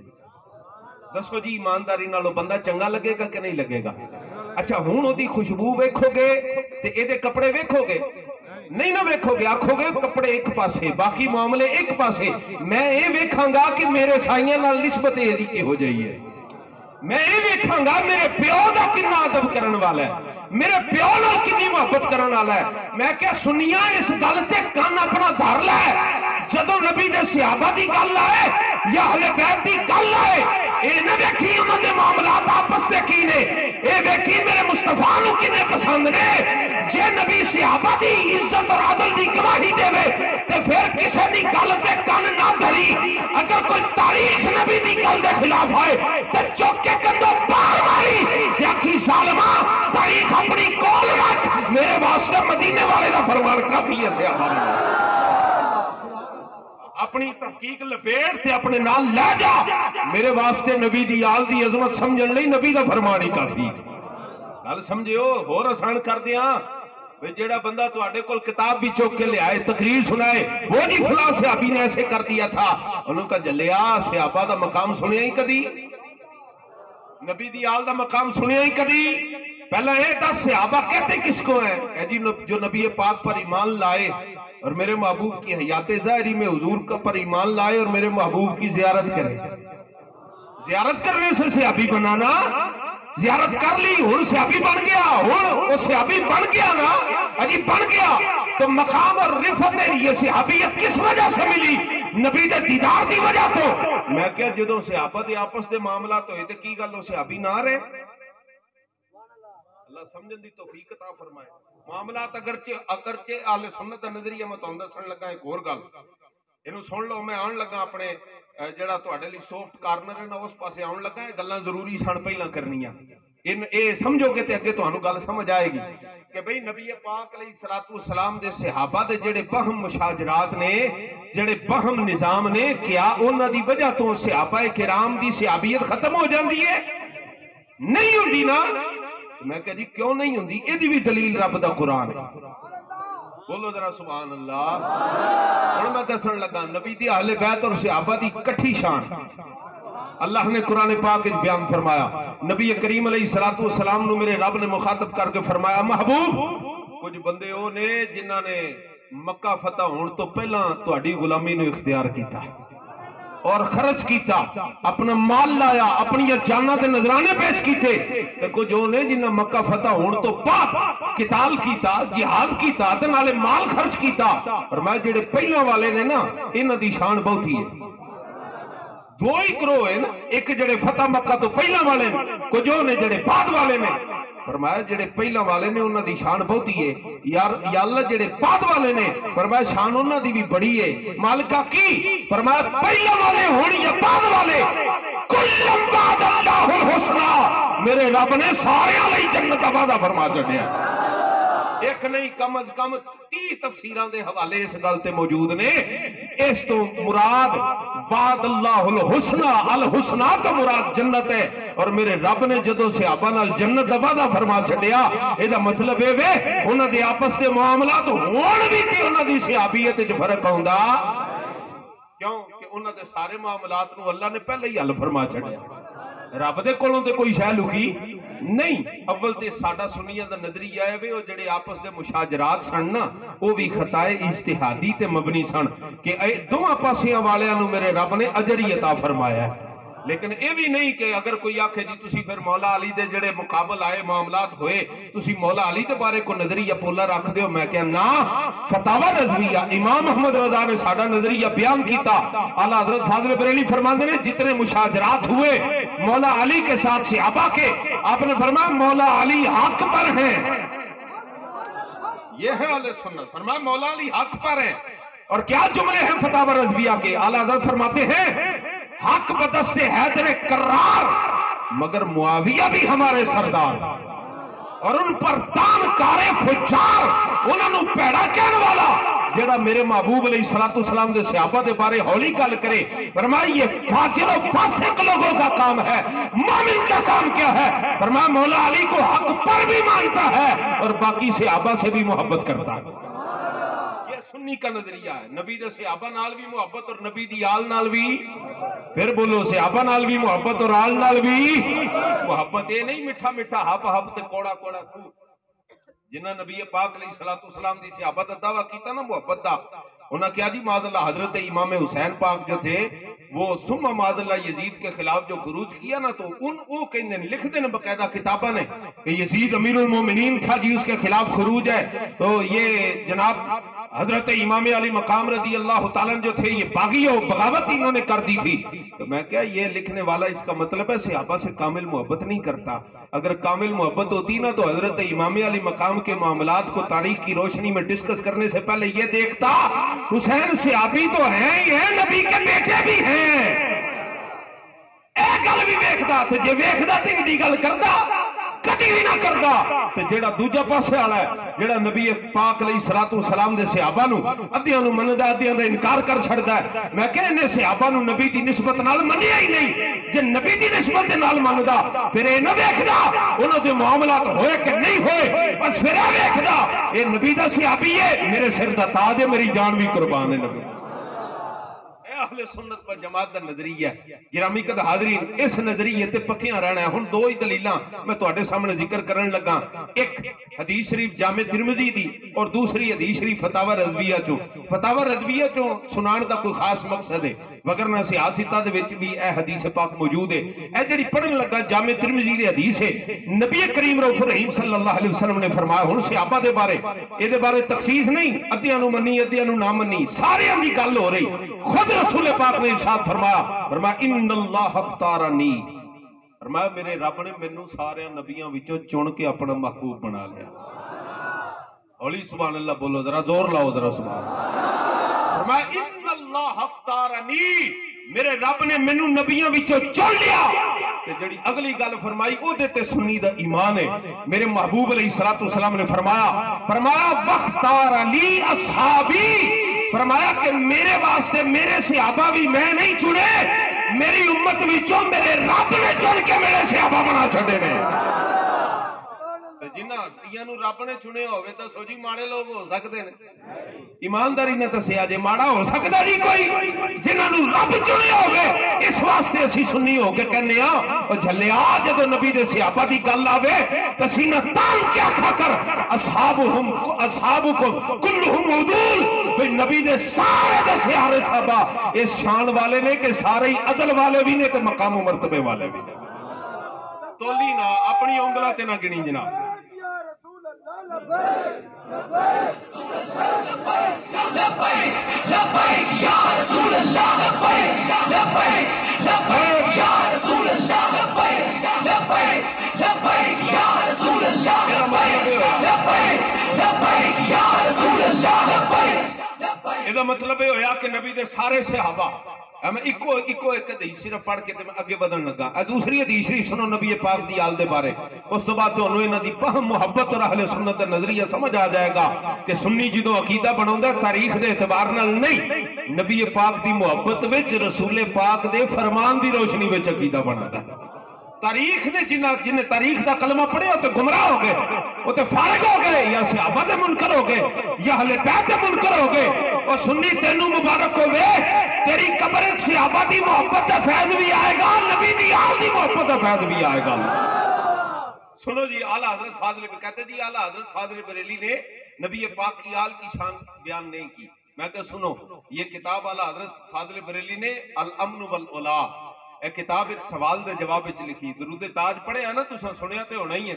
دسو جی ایمانداری نال او بندہ چنگا لگے گا کہ نہیں لگے گا؟ اچھا ہن او دی خوشبو ویکھو گے تے اے دے کپڑے ویکھو گے؟ نہیں نہ ویکھو گے، آکھو گے کپڑے ایک پاسے باقی معاملے ایک پاسے. میں اے ویکھاں گا کہ میرے سائیاں نال نسبت اے دی ہو جائی ہے، میں یہ دیکھاں گا میرے پیو دا کتنا ادب کرن والا ہے، میرے پیو نال کتنی محبت کرن والا ہے۔ میں کیا سنیا اس گل تے کان اپنا دھر لے، جدوں نبی دے صحابہ دی گل آئے یا اہل بیت دی گل آئے، اے نہ دیکھی انہاں دے معاملات آپس دے کی نے، اے دیکھی میرے مصطفیٰ نو کنے پسند نے۔ جے نبی صحابہ دی عزت اور عدل دی گواہی دے وے تے پھر کسے دی گل تے کان نہ دھری۔ اگر کوئی تاریخ نبی دی گل دے خلاف آئے تے چوک کے کندوں پار ماری، دیکھی ظالمہ تاریخ اپنی کول رکھ، میرے واسطے مدینے والے دا فرمان کافی ہے صحابہ دے واسطے۔ اپنی تحقیق لپیٹ تے اپنے نال لے جا، میرے واسطے نبی دی آل دی عظمت سمجھن لئی نبی دا فرمان ہی کافی۔ گل سمجھو ہور آسان کر دیاں، جیڑا بندہ تو آڑے کل کتاب بھی چوک کے لے آئے، تقریر سنائے، وہ جی فلاں صحابی نے ایسے کر دیا تھا، انہوں کا جلیا صحابہ دا مقام سنیا ہی کدی، نبی دی آل دا مقام سنیا ہی کدی۔ پہلا یہ تھا صحابہ کہتے کس کو ہیں؟ اے جی جو نبی پاک پر ایمان لائے اور میرے محبوب کی حیات ظاہری میں حضور کا پر ایمان لائے اور میرے محبوب کی زیارت کرے۔ زیارت کرنے سے صحابی بنانا، زیارت کر لی ہن صحابی بن گیا، ہن وہ صحابی بن گیا نا، اجی بن گیا تو مقام اور رفت یہ صحابیت کس وجہ سے ملی؟ نبی دے دیدار دی وجہ تو۔ میں کیا جدوں صحابہ دے آپس دے معاملات ہوئے تے کی گل ہو صحابی نہ رہے؟ اللہ سمجھن دی توفیق عطا فرمائے۔ معاملات اگرچہ اہل سنت دا نظریہ میں تہاڈا سن لگا ایک اور گل، اینو سن لو، میں آن لگا اپنے جڑا تہاڈے لئی سافٹ کارنر ہے نا اس پاسے آن لگا، یہ گلاں ضروری سن پہلاں کرنیاں، اے سمجھو گے تے اگے تہانوں گل سمجھ آئے گی کہ بھئی نبی پاک علیہ الصلوۃ والسلام دے صحابہ دے جڑے بہم مشاجرات نے، جڑے بہم نظام نے، کیا انہاں دی وجہ تو صحابہ کرام دی صحابیت ختم ہو جاندی ہے؟ نہیں ہوندی نا۔ میں کہا جی کیوں نہیں ہوندی؟ اے دی بھی دلیل رب دا قرآن ہے، بولو ذرا سبحان اللہ۔ اور میں دسن لگا نبی دی اہل بیت اور صحابہ دی کٹھی شان اللہ نے قرآن پاک بیان فرمایا۔ نبی کریم علیہ الصلوۃ والسلام نو میرے رب نے مخاطب کر کے فرمایا، محبوب کچھ بندے او نے جنہاں نے مکہ فتح ہون تو پہلا تہاڈی غلامی نو اختیار کیتا اور خرچ کیتا، اپنا مال لایا، اپنی جاناں تے نذرانے پیش کیتے، تے کچھ او نے جنہاں مکہ فتح ہون تو بعد قتال کیتا، جہاد کیتا تے نالے مال خرچ کیتا۔ اور میں جڑے پہلا والے نے نا انہاں دی شان بہت ہی ہے، دو ہی گروہ ہیں نا، ایک جڑے فتح مکہ تو پہلا والے نے، کچھ او نے جڑے بعد والے نے۔ فرمایا جڑے پہلا والے نے انہاں دی شان بہت ہی ہے، یا اللہ جڑے بعد والے نے فرمایا شان انہاں دی بھی بڑی ہے۔ مالکہ کی فرمایا پہلا والے ہون یا بعد والے، کلم وعد اللہ الحسنى، میرے رب نے سارے علیہ جنت کا وعدہ فرما چھڈیا۔ ایک نہیں کم از کم 30 تفسیراں دے حوالے اس گل تے موجود نے۔ اس تو مراد وعد اللہ الحسنى، الحسنى تو مراد جنت ہے، اور میرے رب نے جدوں صحابہ نال جنت دا وعدہ فرما چھڈیا، اے دا مطلب اے وے انہاں دے آپس دے معاملات ہون بھی تے انہاں دی صحابیت وچ فرق ہوندا کیوں کہ انہاں دے سارے معاملات نو اللہ نے پہلے ہی حل فرما چھڈیا، رب دے کولوں تے کوئی شے لکی نہیں۔ اول تے ساڈا سنیاں دا نظریہ ہے وے او جڑے آپس دے مشاجرات سن نا او بھی خطائے اجتہادی تے مبنی سن کہ اے دوواں پاسیاں والیاں نو میرے رب نے اجر ہی عطا فرمایا ہے۔ لیکن اے بھی نہیں کہ اگر کوئی آکھے جی تسی پھر مولا علی دے جڑے مقابل آئے معاملات ہوئے تسی مولا علی دے بارے کو نظریہ پولا رکھ دیو، میں کہا نا، فتاوی رضویہ امام محمد رضا نے ساڈا نظریہ بیان کیتا۔ اعلیٰ حضرت فاضل بریلی فرماندے نے جتنے مشاجرات ہوئے مولا علی کے ساتھ صحابہ کے، آپ نے فرمایا مولا علی حق پر ہیں، یہ ہے اہل سنت، فرمایا مولا علی حق پر ہیں۔ اور کیا جملے ہیں فتاوی رضویہ کے؟ اعلیٰ حضرت فرماتے ہیں حق بدست حیدر کرار، مگر معاویہ بھی ہمارے سردار، اور ان پر دان کارے فجار، انہوں نے پیڑا کہنے والا جڑا میرے محبوب علیہ السلام دے صحابہ دے بارے ہولی گل کرے، فرمایا یہ فاجر و فاسق لوگوں کا کام ہے، مومن کا کام کیا ہے؟ فرمایا مولا علی کو حق پر بھی مانتا ہے اور باقی صحابہ سے بھی محبت کرتا ہے۔ سنی کا نظریہ ہے، نبی دے صحابہ نال بھی محبت اور نبی دی آل نال بھی، پھر بولو صحابہ نال بھی محبت اور آل نال بھی محبت۔ اے نہیں مٹھا مٹھا ہپ ہپ تے کوڑا کوڑا خو، جنہاں نبی پاک علیہ الصلوۃ والسلام دی صحابت دا دعویٰ کیتا نا محبت دا، انہوں نے کیا جی معاذ اللہ حضرت امام حسین پاک جو تھے وہ ثم معاذ اللہ یزید کے خلاف جو خروج کیا نا تو وہ کہیں لکھ دیں باقاعدہ کتابہ نے کہ یزید امیر المومنین تھا جی اس کے خلاف خروج ہے تو یہ جناب حضرت امام علی مقام رضی اللہ تعالیٰ جو تھے یہ باغی و بغاوت انہوں نے کر دی تھی. تو میں کیا یہ لکھنے والا اس کا مطلب ہے صحابہ سے کامل محبت نہیں کرتا. اگر کامل محبت ہوتی نا تو حضرت امام علی مقام کے معاملات کو تاریخ کی روشنی میں ڈسکس کرنے سے پہلے یہ دیکھتا حسین صحابی تو ہیں ہی ہیں نبی کے بیٹے بھی ہیں. ایک گل بھی دیکھتا تو جے ویکھدا تے ایڈی گل کردا کدی بھی نہ کردا. تے جیڑا دوجا پاسے والا ہے جیڑا نبی پاک علیہ الصلوۃ والسلام دے صحابہ نو ادھیاں نو مندا ادھیاں دا انکار کر چھڑدا ہے. میں کہ انہیں صحابہ نو نبی دی نسبت نال منیا ہی نہیں. جے نبی دی نسبت نال مندا پھر اے نہ ویکھدا انہاں دے معاملات ہوئے کہ نہیں ہوئے بس پھر اے ویکھدا اے نبی دا صحابی ہے میرے سر دا تاج ہے میری جان بھی قربان ہے. نبی اہل سنت پر جماعت دا نظریہ گرامی قد حاضرین اس نظریے تے پکیاں رہنا ہے. ہن دو ہی دلیلاں میں تواڈے سامنے ذکر کرن لگا. ایک حدیث شریف جامع ترمذی دی اور دوسری حدیث شریف فتاوی رضویہ چوں. فتاوی رضویہ چوں سنان دا کوئی خاص مقصد ہے وگرنہ سیاستہ دے وچ بھی اے حدیث پاک موجود ہے. اے جڑی پڑھن لگا جامع ترمذی دی حدیث ہے نبی کریم رؤوف رحیم صلی اللہ علیہ وسلم نے فرمایا ہن صحابہ دے بارے اے دے بارے تخصیص نہیں ادھیاں نو منی ادھیاں نو نہ منی سارے دی گل ہو رہی. خود رسول پاک نے ارشاد فرمایا ان اللہ اختارنی فرمایا میرے رب نے مینوں سارے نبیاں وچوں چن کے اپنا محبوب بنا لیا. ہولی سبحان اللہ بولو ذرا زور لاؤ ذرا سبحان اللہ. فرمایا ان اللہ اختارنی میرے رب نے مینوں نبیاں وچوں چن لیا. تے جڑی اگلی گل فرمائی او دے تے سنی دا ایمان ہے. میرے محبوب علیہ الصلوۃ والسلام نے فرمایا واختار لی اصحابی فرمایا کہ میرے واسطے میرے صحابہ بھی میں نہیں چنے میری امت وچوں میرے رب نے چن کے میرے صحابہ بنا چھڑے نے. جنہ ہستیاں نو رب نے چنے ہوئے تو سو جی ماڑے لوگ ہو سکتے ہیں. ایمانداری نے دسیا جے ماڑا ہو سکتا نہیں کوئی جنہاں نو رب چنے ہوئے. اس واسطے اسی سنی ہو کے کہنے او جھلیا جدو نبی دے صحابہ دی گل آوے تے سینہ تان کے آکھا کر اصحابکم کلہم عدول. بھئی نبی دے سارے دے سیارے صحابہ اس شان والے نے کہ سارے عدل والے بھی نے تے مقام و مرتبے والے بھی نے. تولی نہ اپنی انگلہ تے نہ گنی جناب. یہ مطلب ہے ہویا کہ نبی دے سارے صحابہ میں ایک حدیث صرف پڑھ کے تے میں آگے بدن لگا. دوسری حدیث شریف سنو نبی پاک دی آل دے بارے. اس تو بعد تو انہوں انہاں دی فہم محبت اور اہل سنت نظریہ سمجھ آ جائے گا کہ سنی جدو عقیدہ بناوندا تاریخ دے اعتبار نال نہیں نبی پاک دی محبت وچ رسول پاک دے فرمان دی روشنی وچ عقیدہ بناوندا. تاریخ نے جنہیں تاریخ دا کلمہ پڑھے ہوتے گمراہ ہو گئے ہوتے فارغ ہو گئے یا صحابہ دے منکر ہو گئے یا اہل بیت دے منکر ہو گئے. اور سنی تینوں مبارک ہوئے تیری قبر صحابہ دی محبت دا فیض بھی آئے گا نبی دی آل دی محبت دا فیض بھی آئے گا. سنو جی اعلیٰ حضرت فاضل کہتے جی اعلیٰ حضرت فاضل بریلی نے نبی پاک کی آل کی شان بیان نہیں کی. میں کہ سنو یہ کتاب اعلیٰ حضرت فاضل بریلی نے الامن والعلا ایک کتاب ایک سوال دے جواب وچ لکھی. درود تاج پڑھے ہیں نا تساں سنیا تے ہونا ہی ہے.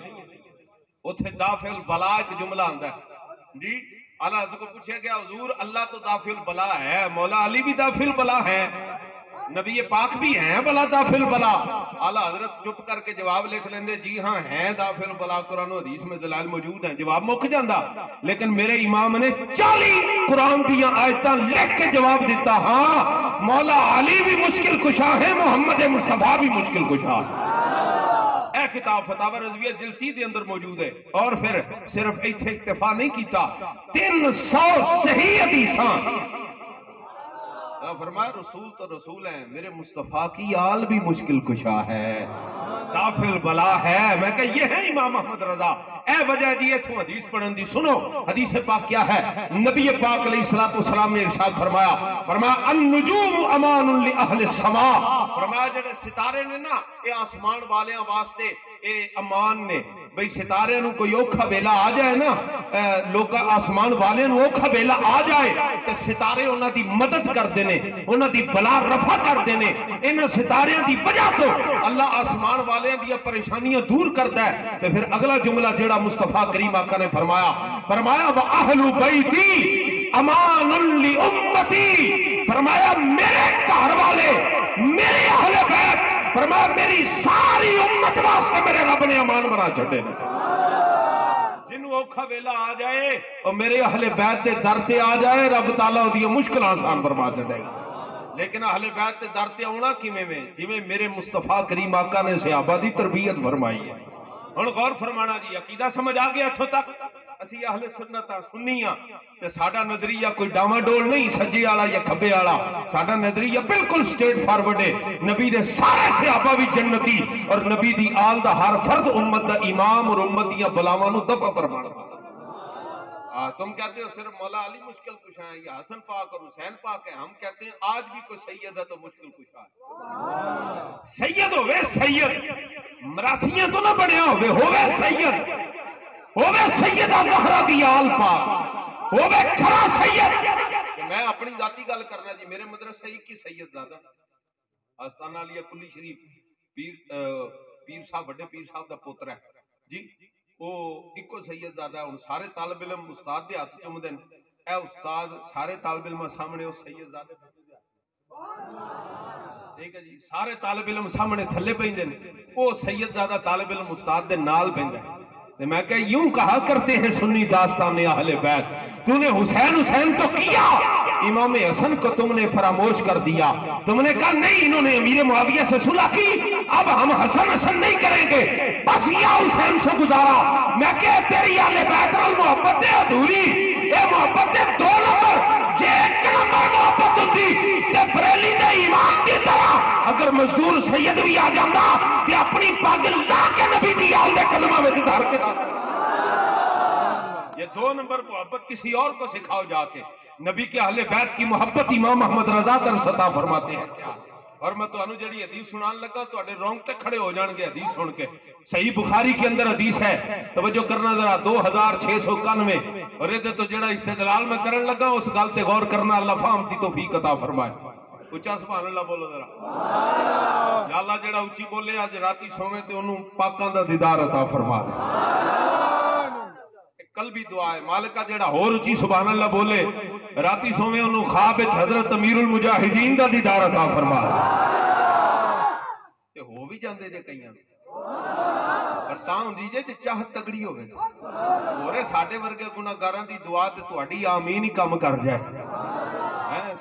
اوتھے دافع البلا ایک جملہ آندا ہے جی. اعلیٰ حضرت کو پوچھا گیا حضور اللہ تو دافع البلا ہے مولا علی بھی دافع البلا ہے نبی پاک بھی ہیں بلا دافع البلا. اعلیٰ حضرت چپ کر کے جواب لکھ لیندے جی ہاں ہیں دافع البلا قرآن و حدیث میں دلائل موجود ہیں. جواب مک جاندا لیکن میرے امام نے 40 قرآن دیاں آیتاں لکھ کے جواب دیتا ہاں مولا علی بھی مشکل کشا ہے محمد مصطفیٰ بھی مشکل کشا ہے. اے کتاب فتاوی رضویہ جلد 30 دے اندر موجود ہے. اور پھر صرف ایتھے اکتفا نہیں کیتا 300 صحیح حدیثاں فرمایا رسول تو رسول ہیں میرے مصطفیٰ کی آل بھی مشکل کشا ہے دافع البلا ہے. میں کہ یہ ہے امام احمد رضا. اے وجہ دیئے تھو حدیث پڑھن دی. سنو حدیث پاک کیا ہے. نبی پاک علیہ السلام نے ارشاد فرمایا النجوم امان لأہل السماء. فرمایا جڑے ستارے نے نا اے آسمان والیاں واسطے اے امان نے بھئی ستارے نو کوئی اوکھا بیلا آ جائے نا، لوگ آسمان والے نو اوکھا بیلا آ جائے تو ستارے انہاں دی مدد کر دینے، انہاں دی بلا رفع کر دینے. انہاں ستاریاں دی وجہ تو اللہ آسمان والے دیا پریشانیاں دور کرتا ہے. تو پھر اگلا جملہ جڑا مصطفیٰ کریم آقا نے فرمایا وَأَهْلُ بَيْتِي امان لِأُمَّتِي، فرمایا میرے گھر والے، میرے اہل بیت، فرمایا میری ساری امت واسطے میرے رب نے امان بنا چھڑے. جنہوں اوکھا ویلا آ جائے اور میرے اہل بیت دے در تے آ جائے، رب تعالیٰ دی مشکل آسان فرما چھڑے. لیکن اہل بیت دے در تے آنا کیویں میں؟ جویں میرے مصطفیٰ کریم آقا نے صحابہ دی تربیت فرمائی ہے. ہن غور فرمانا جی، عقیدہ سمجھ آ گیا اتھوں تک؟ اسی اہل سنت سنیاں تے ساڈا نظریہ کوئی ڈاما ڈول نہیں سجے والا یا کھبے والا. ساڈا نظریہ بالکل سٹریٹ فارورڈ ہے. نبی دے سارے صحابہ بھی جنتی اور نبی دی آل دا ہر فرد امت دا امام اور امت دیاں بلاواں نو دفع فرمانا. تم کہتے ہو صرف مولا علی مشکل کشا ہے یا حسن پاک اور حسین پاک ہے. ہم کہتے ہیں آج بھی کوئی سید ہے تو مشکل کشا ہے. سید ہوئے سید، مراسیاں تو نہ بڑھیا ہوئے سید، ہوئے سیدہ زہرا دی آل پاک، ہوئے کھرا سید. میں اپنی ذاتی گل کرنا جی، میرے مدرسہ کی سید زادہ آستانہ علیہ کلی شریف پیر صاحب، بڑے پیر صاحب دا پوتر ہے جی، وہ ایکو سید زادہ ہے. ان سارے طالب علم استاد دے ہاتھ چوم دین، اے استاد سارے طالب علم سامنے وہ سید زادہ ٹھیک ہے جی، سارے طالب علم سامنے تھلے پہن دین، وہ سید زادہ طالب علم استاد دے نال پہن دین. میں کہ یوں کہا کرتے ہیں سنی داستان اہل بیت، تو نے حسین تو کیا، امام حسن کو تم نے فراموش کر دیا. تم نے کہا نہیں انہوں نے امیر معاویہ سے صلح کی، اب ہم حسن نہیں کریں گے، بس یا حسین سے گزارا. میں کہ تیری اہل بیت نال محبت ادھوری، اے محبت 2 نمبر. جے 1 نمبر محبت ہوتی تے بریلی دے امام کی طرح اگر مزدور سید بھی آ جاندہ تے اپنی پاگل لا کے نبی دی آل دے قدمہ میں دھار کے نہ. یہ 2 نمبر محبت کسی اور کو سکھاؤ جا کے. نبی کے اہل بیت کی محبت امام محمد رضا درس عطا فرماتے ہیں. اور میں تو انہوں جڑی حدیث سنان لگا تو اڑے رونگٹے کھڑے ہو جان گے حدیث سن کے. صحیح بخاری کے اندر حدیث ہے، توجہ کرنا ذرا 2691. اور یہ تو جڑا استدلال میں کرن لگا اس گل تے غور کرنا، اللہ فہم دی توفیق عطا فرمائے. اچھا سبحان اللہ بولو ذرا. یا اللہ جڑا اچھی بولے آج راتی سویں تے انہوں پاکاں دا دیدار عطا فرما دے. کل بھی دعا ہے مالکہ جڑا اور اچھی سبحان اللہ بولے راتی سویں انہوں خواب حضرت امیر المجاہدین دا دیدار عطا فرما دے. ہو بھی جاندے جے کئیاں پر تاں ہوندی جے چاہت تگڑی ہوئے اور ساڈے ورگے گناہگاراں دی دعا تے تہاڈی آمین ہی کم کر جائے.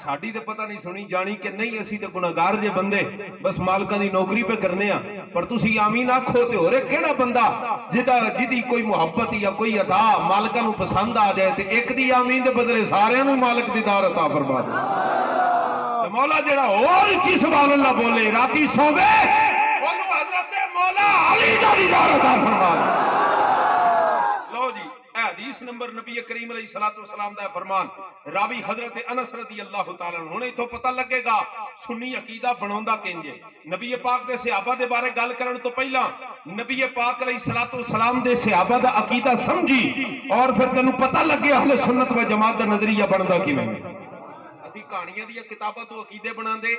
ساڈی تے پتہ نہیں سنی جانی کہ نہیں اسی تے گناہگار جے بندے بس مالکاں دی نوکری پہ کرنے ہاں. پر تسی آمین آکھو تے ہورے کیڑا بندہ جدی کوئی محبت یا کوئی عطا مالکاں نو پسند آ جائے تے ایک دی آمین دے بدلے سارے نو مالک دیدار عطا فرما دے. مولا جڑا اور اچھی سبحان اللہ بولے راتی سوے اونوں حضرت مولا علی دا دیدار عطا فرما دے. لو جی حدیث نمبر نبی کریم علیہ السلام دا فرمان، راوی حضرت انس رضی اللہ تعالیٰ عنہ. ہونے تو پتہ لگے گا سنی عقیدہ بناوندا کینجے. نبی پاک دے صحابہ دے بارے گل کرن تو پہلا نبی پاک علیہ السلام دے صحابہ دا عقیدہ سمجھی اور پھر تینوں پتہ لگے اہل سنت و جماعت دا نظریہ بندا کیویں. اسی کہانیاں دی کتاباں تو عقیدے بناندے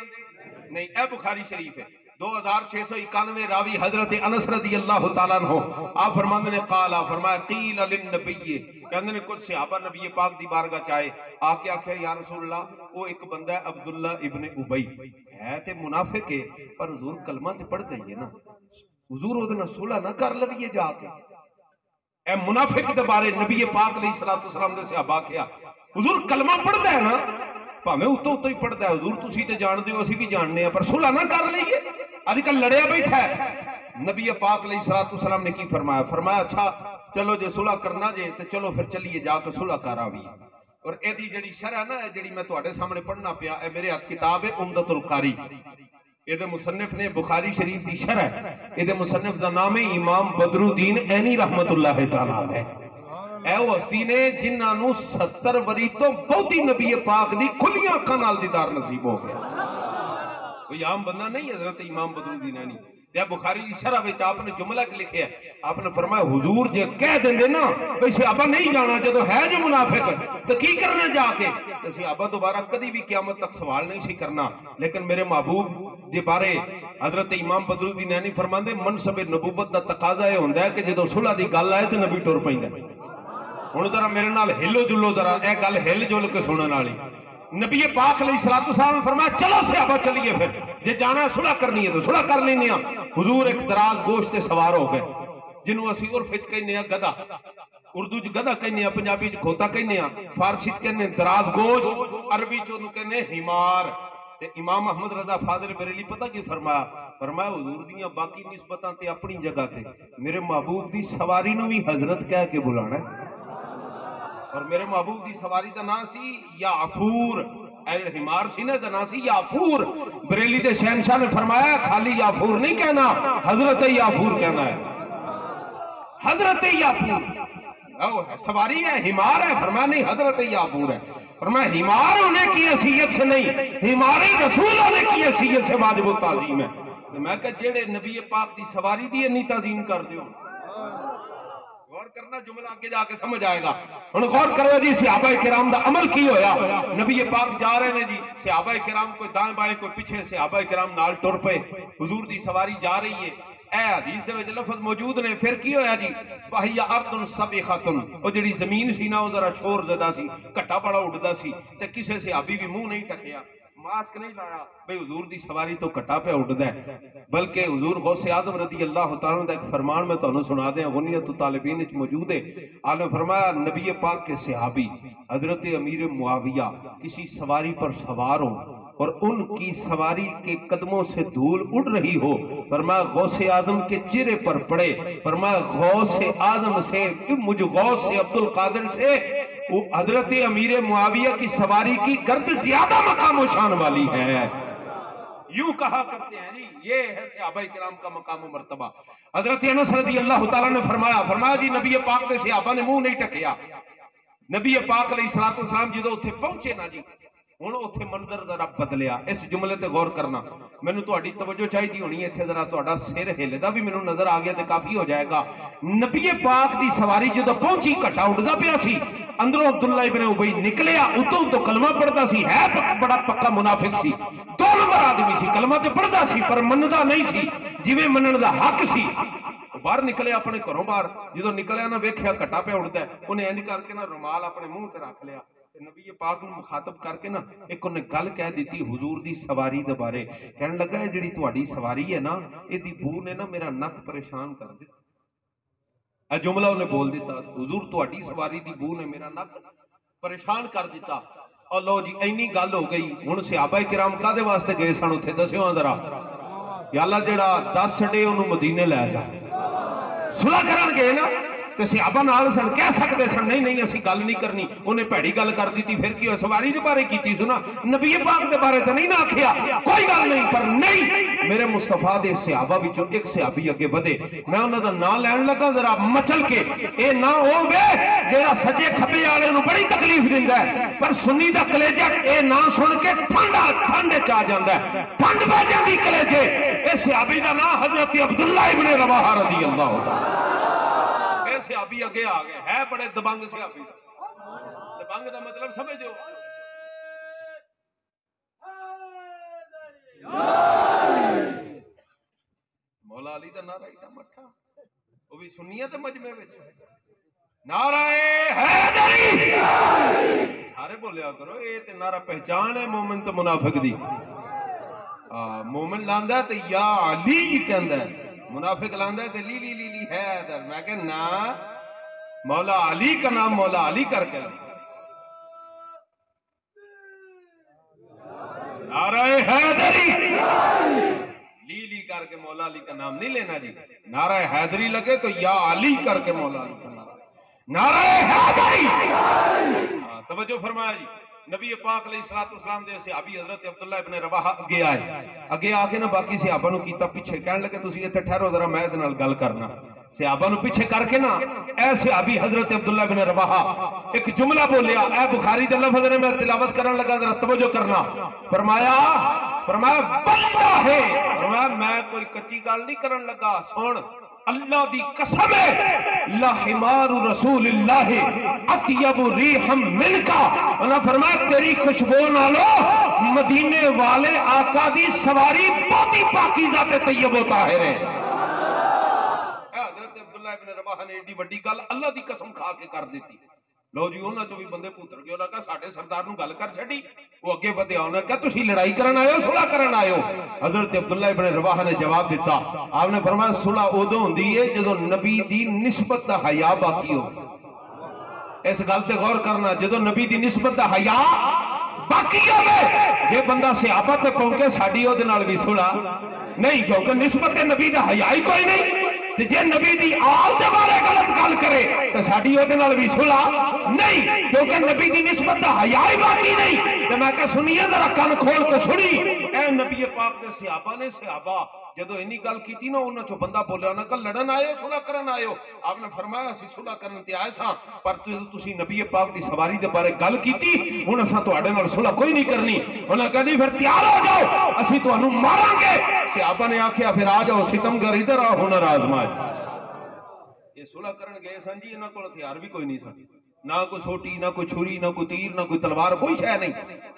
نہیں. اے بخاری شریف ہے 2691 راوی حضرت انس رضی اللہ تعالیٰ عنہ آپ فرماندے نے قالا فرمایا قیل للنبی کہندے نے کچھ صحابہ نبی پاک دی بارگاہ چاہے آ کے آکھے یا رسول اللہ وہ ایک بندہ ہے عبداللہ ابن ابی ہے تے منافق ہے پر حضور کلمہ تے پڑھ دئیے نا حضور او دے نال صلح نہ کر لویے جا کے. اے منافق دے بارے نبی پاک علیہ السلام دے صحابہ کیا حضور کلمہ پڑھدا ہے نا پاویں اتو اتو ہی پڑھدا ہے حضور تسی تے جان دیو اسی بھی جاننے ہیں پر صلح نہ کر لئیے آج کل لڑیا بیٹھا ہے. نبی پاک علیہ السلام نے کی فرمایا؟ فرمایا اچھا چلو جے صلح کرنا جے تے چلو پھر چلیے جا کے صلح کر آویے. اور اے دی جڑی شرح نا جڑی میں تواڈے سامنے پڑھنا پیا اے میرے ہاتھ کتاب ہے عمدۃ القاری. اے دے مصنف نے بخاری شریف دی شرح اے دے مصنف دا نام ہے امام بدر الدین عینی رحمت اللہ تعالی علیہ. اے وہ ہستی نے جنہاں نو 70 وری تو بہتی نبی پاک دی کھلیاں اکھاں نال دیدار نصیب ہو گیا. کوئی عام بندہ نہیں حضرت امام بدر الدین عینی. یا بخاری دی شرح وچ آپ نے جملہ لکھیا ہے، آپ نے فرمایا حضور جے کہہ دیندے نا بھئی صحابہ نہیں جانا جدو ہے جو منافق تو کی کرنا جا کے، تو صحابہ دوبارہ کدی بھی قیامت تک سوال نہیں سی کرنا۔ لیکن میرے محبوب دے بارے حضرت امام بدرالدین عینی فرماندے منصب نبوت دا تقاضا یہ ہوندا ہے کہ جدو صلح دی گل آئے تو نبی ٹر پیندا۔ ہن ذرا میرے نال ہلو جلو، ذرا اے گل ہل جل کے سنن والی۔ نبی پاک علیہ الصلوۃ والسلام نے فرمایا چلو صحابہ چلیے، پھر جے جانا ہے صلح کرنی ہے تو صلح کر لینے ہاں۔ حضور ایک دراز گوشت تے سوار ہو گئے جنوں اسی عرف وچ کہنے ہاں گدھا، اردو چ گدھا کہنے ہاں، پنجابی چ کھوتا کہنے ہاں، فارسی چ کہنے دراز گوشت، عربی چ اونوں کہنے حمار۔ تے امام احمد رضا فاضل بریلی پتہ کی فرمایا؟ فرمایا حضور دیاں باقی نسبتاں تے اپنی جگہ تے، میرے محبوب دی سواری نو بھی حضرت کہہ کے بلانا ہے۔ اور میرے محبوب دی سواری دا نام سی یافور، الحمار سی نا دا نام سی یافور۔ بریلی دے شہنشاہ نے فرمایا خالی یافور نہیں کہنا، حضرت یافور کہنا ہے، حضرت یافور۔ سواری ہے حمار ہے، فرمایا نہیں حضرت یافور ہے۔ فرمایا حمار ہونے کی حیثیت سے نہیں، حمار رسول ہونے کی حیثیت سے واجب التعظیم ہے۔ میں کہا جیڑے نبی پاک دی سواری دی انی تعظیم کر دیو، غور کرنا جملہ آگے جا کے سمجھ آئے گا۔ انہوں غور کرو جی صحابہ کرام دا عمل کی ہویا، نبی پاک جا رہے ہیں جی، صحابہ کرام کوئی دائیں بائیں کوئی پیچھے، صحابہ کرام نال ٹر پے، حضور دی سواری جا رہی ہے۔ اے حدیث دے وچ لفظ موجود نے، پھر کی ہویا جی وَهِيَ أَرْضٌ سَبِخَةٌ، او جڑی زمین سی نا او ذرا شور زدہ سی، کٹا بڑا اڑدا سی، تے کسے سے ابھی بھی منہ نہیں ٹکیا، ماسک نہیں لایا بھئی حضور دی سواری تو کٹا پہ اڑدا ہے۔ بلکہ حضور غوث اعظم رضی اللہ تعالیٰ عنہ دا ایک فرمان میں تانوں سنا دیں، غنیت الطالبین وچ موجود ہے۔ آپ نے فرمایا نبی پاک کے صحابی حضرت امیر معاویہ کسی سواری پر سوار ہوں اور ان کی سواری کے قدموں سے دھول اڑ رہی ہو، فرمایا غوث اعظم کے چہرے پر پڑے، فرمایا غوث اعظم سے، مجھ غوث سے عبد القادر سے وہ حضرت امیر معاویہ کی سواری کی گرد زیادہ مقام و شان والی ہے۔ یوں کہا کرتے ہیں جی یہ ہے صحابہ کرام کا مقام و مرتبہ۔ حضرت انس رضی اللہ تعالیٰ نے فرمایا جی نبی پاک دے صحابہ نے منہ نہیں ٹکیا۔ نبی پاک علیہ السلام جدو اتھے پہنچے نا جی، ہن اتھے منظر ذرا بدلیا۔ اس جملے تے غور کرنا، مینوں تہاڈی توجہ چاہیے ہونی ہے، اتھے ذرا تہاڈا سر ہلدا بھی مینوں نظر آ گیا تے کافی ہو جائے گا۔ نبی پاک دی سواری جدو پہنچی کٹا اڑدا پیا سی، اندروں عبداللہ ابن ابی نکلیا، اتوں کلمہ پڑھدا سی، ہے بڑا پکا منافق سی، 2 نمبر آدمی سی، کلمہ تے پڑھدا سی پر مندا نہیں سی جویں منن دا حق سی۔ باہر نکلے اپنے گھروں باہر، جدو نکلیا نا ویکھیا کٹا پہ اڑدا ہے، انہیں انج کر کے نا رومال اپنے منہ تے رکھ لیا، نبی پاک نو مخاطب کر کے نا ایک انہیں گل کہہ دیتی حضور دی سواری دے بارے، کہنے لگا ہے جڑی تہاڈی سواری ہے نا اے دی بو نے نا میرا نک پریشان کر دتا۔ اے جملہ انہیں بول دیتا حضور تہاڈی سواری دی بو نے میرا نک پریشان کر دیتا۔ اور لو جی اینی گل ہو گئی، ہن صحابہ کرام کادے واسطے گئے سن اوتھے دسیو ذرا؟ یا اللہ جڑا 10 چھڈے اونوں مدینے لے جا، صلح کرن گئے نا تے صحابہ نال سن، کہہ سکتے سن نہیں اسی گل نہیں کرنی، انہیں بھڑی گل کر دیتی، پھر کی سواری دے بارے کیتی سنا، نبی پاک دے بارے تے نہیں نہ آکھیا، کوئی گل نہیں، پر نہیں میرے مصطفیٰ دے صحابہ وچوں ایک صحابی اگے ودے، میں انہاں دا نام لین لگا ذرا مچل کے، اے نہ ہووے جڑا سجے کھبے والے نوں بڑی تکلیف دیندا ہے، پر سنی دا کلیجہ اے نام سن کے ٹھنڈ چا جاندا ہے، ٹھنڈ پہ جاندی کلیجے۔ اے صحابی دا نام حضرت عبداللہ ابن رواحہ رضی اللہ تعالیٰ۔ صحابی اگے آ گئے، ہے بڑے دبنگ صحابی، دبنگ دا مطلب سمجھو، مولا علی دا نعرہ ایڈا مٹھا، وہ بھی سنیت مجمع وچ نعرہ حیدری، سارے بولیا کرو، یہ تے نعرہ پہچان ہے مومن تے منافق دی۔ مومن لاندا تے یا علی کہندا ہے، منافق لاندا ہے تے لی لی لی لی حیدر۔ میں کہ نا مولا علی کا نام مولا علی کر کے نعرہ حیدری لی لی کر کے مولا علی کا نام نہیں لینا جی، نعرہ حیدری لگے تو یا علی کر کے مولا علی کا نعرہ حیدری۔ توجہ فرمایا جی، نبی پاک علیہ السلام دے صحابی حضرت عبداللہ ابن رواحہ اگے آئے، اگے آ کے نا باقی صحابہ نو کیتا پیچھے، کہنے لگے تسی ایتھے ٹھہرو ذرا میں دے نال گل کرنا۔ صحابہ نو پیچھے کر کے نا اے صحابی حضرت عبداللہ بن رواحہ ایک جملہ بولیا، اے بخاری دے لفظ نے میں تلاوت کرنے لگا، ذرا توجہ کرنا. فرمایا واللہ، فرمایا میں کوئی کچی گل نہیں کرن لگا، سن اللہ دی قسم ہے لحمار رسول اللہ اطیب ریحا منکا. انہاں فرمایا تیری خوشبو نالو مدینے والے آقا دی سواری بہت پاکیزہ تے طیب و طاہر ہے. حضرت عبداللہ ابن رواحہ نے ایڈی وڈی گل اللہ دی قسم کھا کے کر دیتی. لو جی انہاں چوں بھی بندے پوتر گئے، انہاں کہا ساڈے سردار نوں گل کر چھڈی، وہ اگے ودیا، انہاں کہا تسی لڑائی کرن آئے ہو صلح کرن آئے ہو؟ حضرت عبداللہ ابن رواحہ نے جواب دیتا، آپ نے فرمایا صلح ادوں ہوندی ہے جدوں نبی دی نسبت دا حیا باقی ہو. اس گل تے غور کرنا، جدوں نبی دی نسبت دا حیا باقی ہوے. یہ بندہ صحابہ تے پہنچے ساڈی او دے نال وی صلح نہیں، کیونکہ نسبت نبی دا حیا ہی کوئی نہیں. جے نبی دی آل دے بارے غلط گل کرے تو ساڈی او دے نال وی صلح نہیں، کیونکہ نبی دی نسبت دا حیا ہی باقی نہیں. تے میں کہ سنیے ذرا کان کھول کے سنی. اے نبی پاک دے صحابہ نے، صحابہ جدو انی گل کیتی نا انہاں چوں بندہ بولیا، انہاں کہا لڑن آئے ہو صلح کرن آئے ہو؟ آپ نے فرمایا اسی صلح کرن تے آئے ساں، پر تسی نبی پاک دی سواری دے بارے گل کیتی، ہن اساں تواڈے نال صلح کوئی نہیں کرنی. انہاں کہا نہیں پھر تیار ہو جاؤ، اسی تانوں ماراں گے. صحابہ نے آکھیا پھر آ جاؤ ستمگر ادھر آ، ہنر آزمائے. یہ صلح کرن گئے سن جی، انہاں کول ہتھیار بھی کوئی نہیں سن، نہ کوئی سوٹی، نہ کوئی چھری، نہ کوئی تیر، نہ کوئی تلوار، کوئی شے نہیں.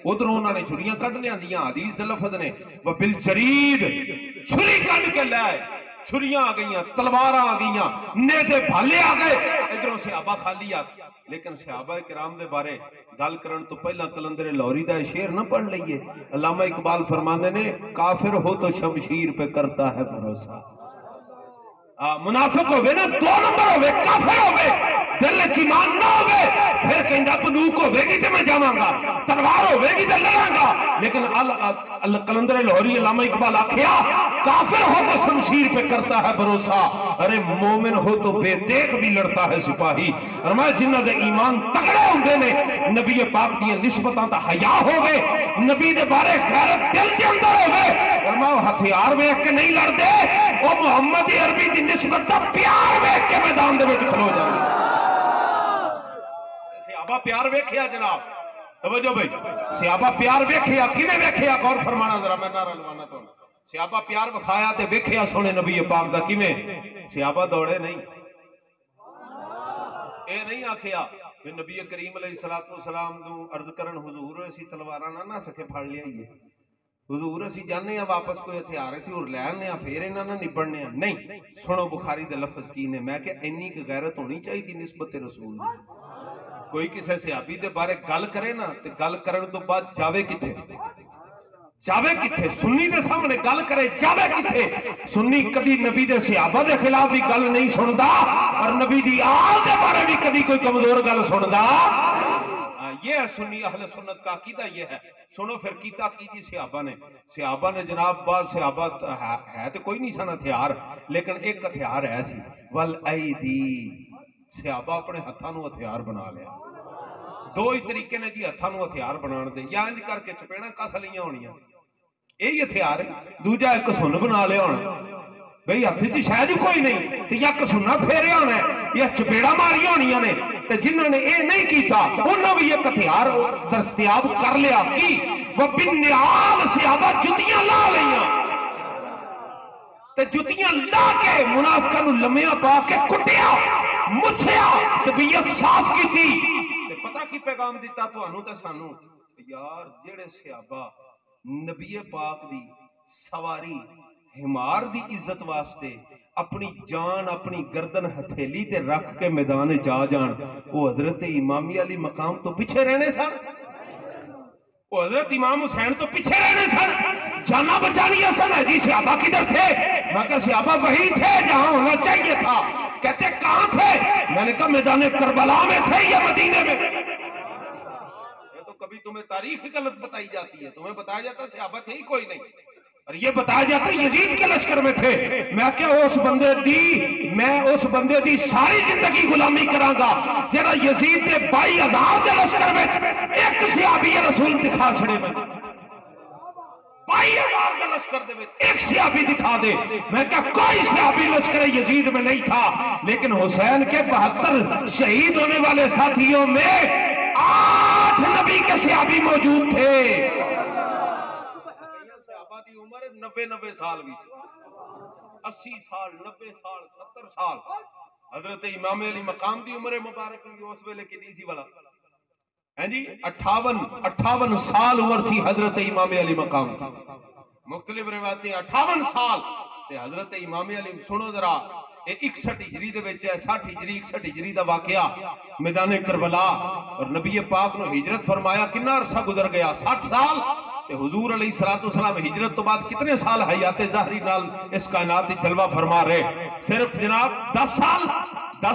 ادھروں انہوں نے چھریاں کڈ لیاندیاں، حدیث دے لفظ نے وبالجرید، چھری کڈ کے لائے، چھریاں آ گئیاں، تلواراں آ گئیاں، نیزے بھالے آ گئے. ادھروں صحابہ خالی آ. لیکن صحابہ کرام دے بارے گل کرن تو پہلا کلندر لاہوری دا شعر نہ پڑھ لئیے. علامہ اقبال فرماندے نے کافر ہو تو شمشیر پہ کرتا ہے بھروسہ. منافق ہوئے نا دو نمبر ہوئے، کافر ہوئے، دل ایمان نہ ہوئے، پھر کہندا بندوق ہوئے گی تے میں جاواں گا، تلوار ہوئے گی تے لڑاں گا. لیکن کلندر لاہوری علامہ اقبال آکھیا کافر ہو تو شمشیر پہ کرتا ہے بھروسہ، ارے مومن ہو تو بے دیکھ بھی لڑتا ہے سپاہی. فرمایا جنہاں دے ایمان تگڑے ہوندے نے، نبی پاک دی نسبتاں دا حیا ہوے، نبی دے بارے غیرت دل دے اندر ہوے. فرمایا ہتھیار ویکھ کے نہیں لڑدے، او محمد عربی دی نسبت دا پیار ویکھ کے میدان دے وچ کھلو جاندے. صحابہ پیار ویکھیا جناب، توجہ بھائی، صحابہ پیار ویکھیا، کیویں ویکھیا غور فرمانا ذرا، میں نعرہ لوانا تو. صحابہ پیار وکھایا تے ویکھیا سونے نبی پاک دا کیویں. صحابہ دوڑے نہیں، اے نہیں آکھیا کہ نبی کریم علیہ السلام نو عرض کرن حضور اسی تلواراں نہ سکے پھڑ لیائیے، حضور اسی جانے ہیں واپس کوئی ہتھیار تھی اور لینے ہیں پھر انہاں نہ نبڑنے ہیں. نہیں، سنو بخاری دے لفظ کی نے، میں کہ انی کی غیرت ہونی چاہیے دی نسبت رسول. کوئی کسی صحابی دے بارے گل کرے نا تے گل کرن تو بعد جاوے کتھے، جاوے کتھے؟ سنی دے سامنے گل کرے جاوے کتھے؟ سنی کدی نبی دے صحابہ دے خلاف بھی گل نہیں سندا، اور نبی دی آل دے بارے بھی کدی کوئی کمزور گل سندا. یہ ہے سنی اہل سنت کا عقیدہ یہ ہے. سنو پھر کیتا کی جی صحابہ نے جناب بعض صحابہ ہے تو کوئی نہیں سن ہتھیار، لیکن ایک ہتھیار ہے سی والایدی. صحابہ اپنے ہتھاں نو ہتھیار بنا لیا. دو ہی طریقے نے جی ہتھاں نو ہتھیار بنان دے، یا انج کر کے چپیڑاں کس لیاں ہونیاں، یہی ہتھیار ہے. دوجا ایک سن بنا لیا ہونا، بھئی ہتھ جی شاید کوئی نہیں تے یا کسنا پھیریا ہونا ہے یا چپیڑا ماری ہونیاں نے. تے جنہوں نے اے نہیں کیتا انہوں بھی ایک ہتھیار دستیاب کر لیا. کی وہ بنیال صحابہ جتیاں لا لیاں، تے جتیاں لا کے منافقاں نو لمیاں پا کے کٹیا، مچھیا، طبیعت صاف کی تھی. تے پتہ کی پیغام دیتا تو انہوں تے سانوں، یار جڑے صحابہ نبی پاک دی سواری حمار دی عزت واسطے اپنی جان اپنی گردن ہتھیلی تے رکھ کے میدان جا جان، وہ حضرت امامی علی مقام تو پیچھے رہنے سن، وہ حضرت امام حسین تو پیچھے رہنے سن، جانا بچانیاں سن. ہے جی صحابہ کدھر تھے؟ میں کہا صحابہ وہی تھے جہاں ہونا چاہیے تھا. کہتے کہاں تھے؟ میں نے کہا میدان کربلا میں تھے یا مدینے میں. یہ تو کبھی تمہیں تاریخ غلط بتائی جاتی ہے، تمہیں بتایا جاتا ہے صحابہ تھے ہی کوئی نہیں، اور یہ بتایا جاتا ہے یزید کے لشکر میں تھے. میں کیا اس بندے دی ساری زندگی غلامی کراں گا جڑا یزید دے 22,000 دے لشکر وچ ایک صحابی رسول دکھا چھڑے. 2000 کا لشکر دے ایک صحابی دکھا دے. میں کہا کوئی صحابی لشکر یزید میں نہیں تھا، لیکن حسین کے 72 شہید ہونے والے ساتھیوں میں 8 نبی کے صحابی موجود تھے. صحابہ دی عمر 90 سال بھی 80 سال 90 سال 70 سال. حضرت امام علی مقام دی عمر مبارک کی اس ویلے کتنی سی والا ہیں جی 58 سال عمر تھی حضرت امام علی مقام تھی. مختلف روایتیں 58 سال تے حضرت امام علی. سنو ذرا 61 ہجری دے وچ ہے 60 ہجری 61 ہجری دا واقعہ میدان کربلا. اور نبی پاک نے ہجرت فرمایا کتنا عرصہ گزر گیا 60 سال. تے حضور علیہ السلام ہجرت تو بعد کتنے سال حیات ظاہری نال اس کائناتی جلوہ فرما رہے؟ صرف جناب 10 سال دا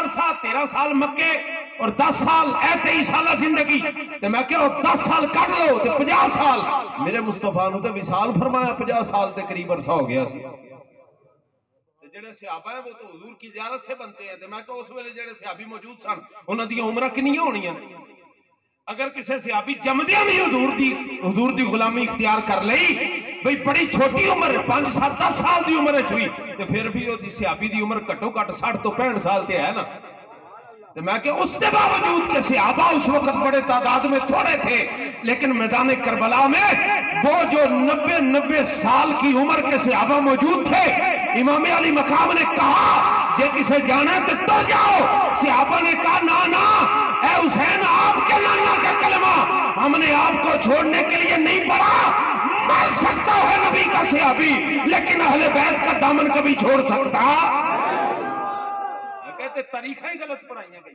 عرصہ. 13 سال مکے اور 10 سال 23 سالہ زندگی. تے میں کہو 10 سال کٹ لو تے 50 سال میرے مصطفیٰ نے تے وصال فرمایا 50 سال تے قریب عرصہ ہو گیا سی. جڑے صحابہ ہیں وہ تو حضور کی زیارت سے بنتے ہیں. تے میں کہو اس ویلے جڑے صحابی موجود سن انہاں دی عمرہ کنیاں ہونیاں؟ اگر کسی صحابی جمدیاں بھی حضور دی غلامی اختیار کر لئی بھئی بڑی چھوٹی عمر 5-7 سال دی عمر ہوئی تے پھر بھی وہ صحابی دی عمر گھٹو گھٹ 60 تو 65 سال تے ہے نا. تو میں کہ اس کے باوجود کہ صحابہ اس وقت بڑے تعداد میں تھوڑے تھے، لیکن میدان کربلا میں وہ جو 90 سال کی عمر کے صحابہ موجود تھے. امام علی مقام نے کہا جے کسے جانا ہے تو ٹر جاؤ. صحابہ نے کہا نا اے حسین آپ کے نانا کا کلمہ ہم نے آپ کو چھوڑنے کے لیے نہیں پڑھا. مر سکتا ہے نبی کا صحابی لیکن اہل بیت کا دامن کبھی چھوڑ سکتا؟ کہتے طریقہ ہی غلط پڑھائیاں گئی.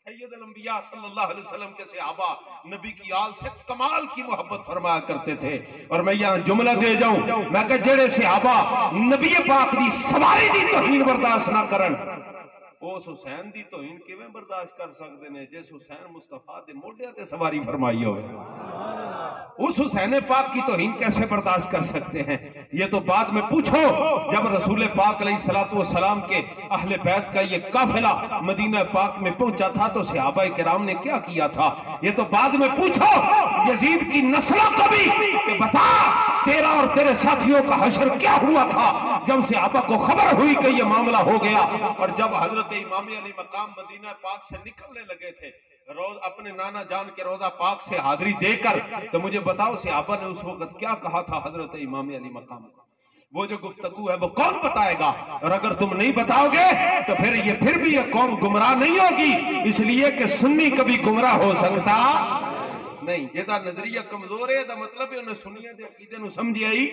سید الانبیاء صلی اللہ علیہ وسلم کے صحابہ نبی کی آل سے کمال کی محبت فرمایا کرتے تھے. اور میں یہاں جملہ دے جاؤں، میں کہ جڑے صحابہ نبی پاک دی سواری دی توہین برداشت نہ کرن اس حسین دی توہین کیویں برداشت کر سکتے ہیں جس حسین مصطفیٰ دے موڈے تے سواری فرمائی ہوئے؟ اس حسین پاک کی توہین کیسے برداشت کر سکتے ہیں؟ یہ تو بعد میں پوچھو جب رسول پاک علیہ السلام کے اہل بیت کا یہ قافلہ مدینہ پاک میں پہنچا تھا تو صحابہ کرام نے کیا کیا تھا. یہ تو بعد میں پوچھو یزید کی نسلوں کو بھی کہ بتا تیرا اور تیرے ساتھیوں کا حشر کیا ہوا تھا جب صحابہ کو خبر ہوئی کہ یہ معاملہ ہو گیا. اور جب حضرت امام علی مقام مدینہ پاک سے نکلنے لگے تھے روز اپنے نانا جان کے روضہ پاک سے حاضری دے کر، تو مجھے بتاؤ صحابہ نے اس وقت کیا کہا تھا حضرت امام علی مقام کو؟ وہ جو گفتگو ہے وہ کون بتائے گا؟ اور اگر تم نہیں بتاؤ گے تو پھر بھی یہ قوم گمراہ نہیں ہوگی، اس لیے کہ سنی کبھی گمراہ ہو سکتا نہیں. جیدہ نظریہ کمزور ہے دا مطلب ہے انہیں سنیہ دے عقیدے نو سمجھیا ہی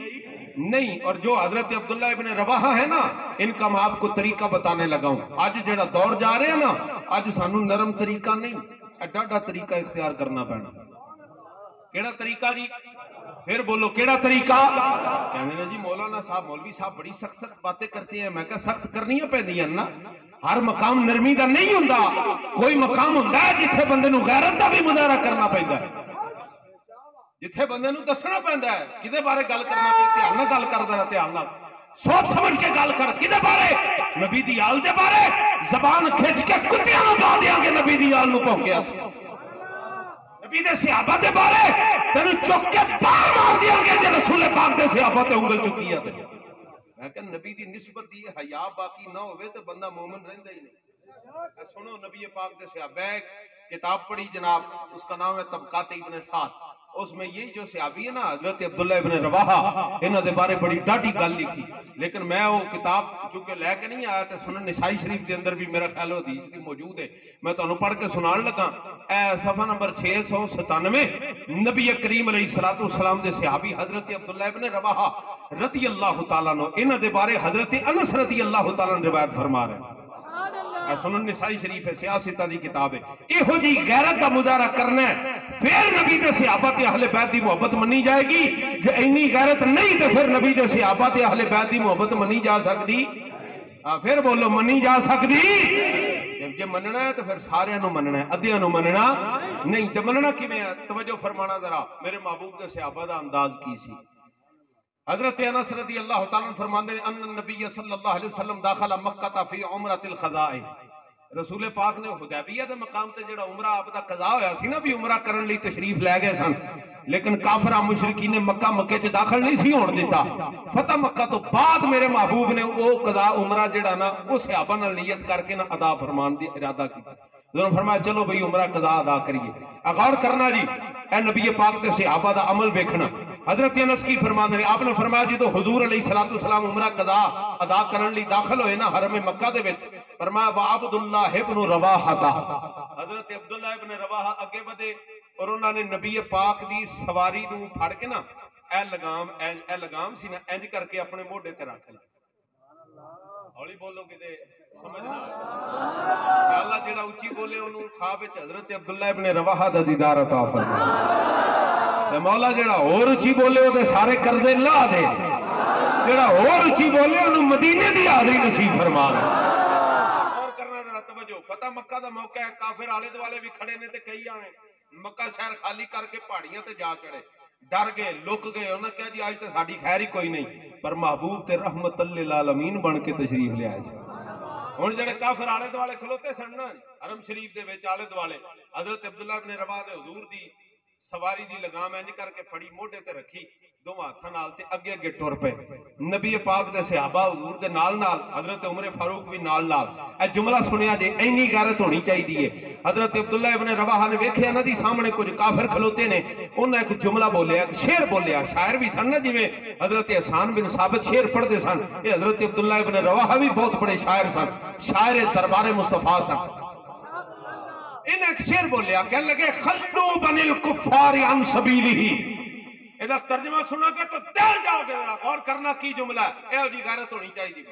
نہیں. اور جو حضرت عبداللہ ابن رواحہ ہے نا ان کا میں آپ کو طریقہ بتانے لگا ہوں. آج جڑا دور جا رہے ہیں نا آج سانو نرم طریقہ نہیں اڈا طریقہ اختیار کرنا پڑنا. کیڑا طریقہ جی؟ پھر بولو کیڑا طریقہ؟ کہنے ہیں جی مولانا صاحب مولوی صاحب بڑی سخت باتیں کرتے ہیں. میں کہا سخت کرنیاں پہ دیا نا. ہر مقام نرمی دا نہیں ہوندا. کوئی مقام ہوندا ہے جتھے بندے نو غیرت دا بھی مظاہرہ کرنا پیندا ہے، جتھے بندے نو دسنا پیندا ہے کدے بارے گل کرنا پہ دھیان نال گل کردا رہ دھیان نال سوچ سمجھ کے گل کر. کدے بارے؟ نبی دی آل دے بارے. زبان کھچ کے کتیاں نو پا دیاں گے نبی دی آل نو پھونکیا. نبی دے صحابہ دے بارے تینو چک کے پار مار دیاں گے جے رسول پاک دے صحابہ تے انگل چکی ہے. میں کہ نبی دی نسبت دی حیا باقی نہ ہوئے تو بندہ مومن رہندا ہی نہیں. سنو نبی پاک دے صحابہ ایک کتاب پڑھی جناب اس کا نام ہے طبقات ابن سعد. اس میں یہ جو صحابی ہے نا حضرت عبداللہ ابن رواحہ انہاں دے بارے بڑی ڈاڈی گل لکھی. لیکن میں وہ کتاب چونکہ لے کے نہیں آیا تے سنن نسائی شریف دے اندر بھی میرا خیال حدیث بھی موجود ہے. میں تانوں پڑھ کے سنان لگا. اے صفحہ نمبر 697 نبی کریم علیہ السلام دے صحابی حضرت عبداللہ ابن رواحہ رضی اللہ تعالیٰ عنہ انہاں دے بارے حضرت انس رضی اللہ تعالیٰ عنہ روایت فرما رہے ہیں. سنن نسائی شریف ہے سیاست دی کتاب ہے. ایہو جی غیرت دا مظاہرہ کرنا ہے پھر نبی دے صحابہ تے اہل بیت دی محبت منی جائے گی. جو اینی غیرت نہیں تو پھر نبی دے صحابہ تے اہل بیت دی محبت منی جا سکتی؟ پھر بولو منی جا سکتی؟ جب مننا ہے تو پھر سارے نو مننا ہے، ادھیاں نو مننا نہیں. تو مننا کیویں ہے؟ توجہ فرمانا ذرا. میرے محبوب دے صحابہ دا انداز کی سی؟ حضرت انس رضی اللہ تعالیٰ عنہ فرماندے ہیں ان النبی صلی اللہ علیہ وسلم داخل مکہ فی عمرۃ الخضاء. رسول پاک نے حدیبیہ دے مقام تے جڑا عمرہ آپ دا قضا ہویا سی نا، بھی عمرہ کرن لی تشریف لے گئے سن، لیکن کافرہ مشرکین نے مکے چ داخل نہیں سی ہون دیتا۔ فتح مکہ تو بعد میرے محبوب نے وہ قضا عمرہ جڑا نا وہ صحابہ نال نیت کر کے نا ادا فرمان دی ارادہ کیتا۔ انہوں نے فرمایا چلو بھئی عمرہ قضا ادا کریے۔ غور کرنا جی، اے نبی پاک تے صحابہ دا عمل دیکھنا۔ حضرت انس کی فرماتے ہیں، آپ نے فرمایا جی تو حضور علیہ السلام عمرہ قضا ادا کرن لی داخل ہوئے نا حرم مکہ دے وچ، فرمایا وعبداللہ ابن رواحہ، حضرت عبداللہ ابن رواحہ اگے بدے اور انہوں نے نبی پاک دی سواری نو پھڑ کے نا اے لگام سی نا انج کر کے اپنے موڈے تے رکھ لیا۔ ہولی بولو کدے سمجھنا کہ اللہ جڑا اونچی بولے انہوں خواب وچ حضرت عبداللہ ابن رواحہ دا دیدار عطا فرمائے۔ مولا جڑا اور اونچی بولے او دے سارے قرضے لا دے، جڑا اور اونچی بولے انہوں مدینے دی حاضری نصیب فرما دے۔ اور کرنا ذرا توجہ، فتح مکہ دا موقع ہے، کافر آلے دوالے بھی کھڑے نے تے کئی آئے، مکہ شہر خالی کر کے پہاڑیاں تے جا چڑھے، ڈر گئے، لک گئے، انہوں نے کہا جی آج تے ساڑی خیر ہی کوئی نہیں، پر محبوب تے رحمت للعالمین بن کے تشریف لے آئے سے۔ ہن جڑے کافر آلے دوالے کھلوتے سن نا حرم شریف دے وچ آلے دوالے، حضرت عبداللہ ابن رواحہ دے حضور دی سواری دی لگام انج کر کے پھڑی، موڈے تے رکھی، دو ہاتھاں نال تے اگے اگے ٹر پے۔ نبی پاک دے صحابہ حضور دے نال نال، حضرت عمر فاروق بھی نال نال۔ اے جملہ سنیا جے، اینی غیرت ہونی چاہیے۔ حضرت عبداللہ ابن رواحہ نے ویکھیا نا دی سامنے کچھ کافر کھلوتے نے، انہاں ایک جملہ بولیا، ایک شعر بولیا، شاعر بھی سن نا جویں حضرت حسان بن ثابت شعر پڑھدے سن، اے حضرت عبداللہ ابن رواحہ بھی بہت بڑے شاعر سن، شاعر دربار مصطفیٰ سن۔ انہیں ایک شعر بولیا، کہنے لگے خلو بن الکفار عن سبیلہ، ایدہ ترجمہ سنا کے تو دل جاؤ گے، غور کرنا کی جملہ ہے، اے جی غیرت ہونی چاہیے دی۔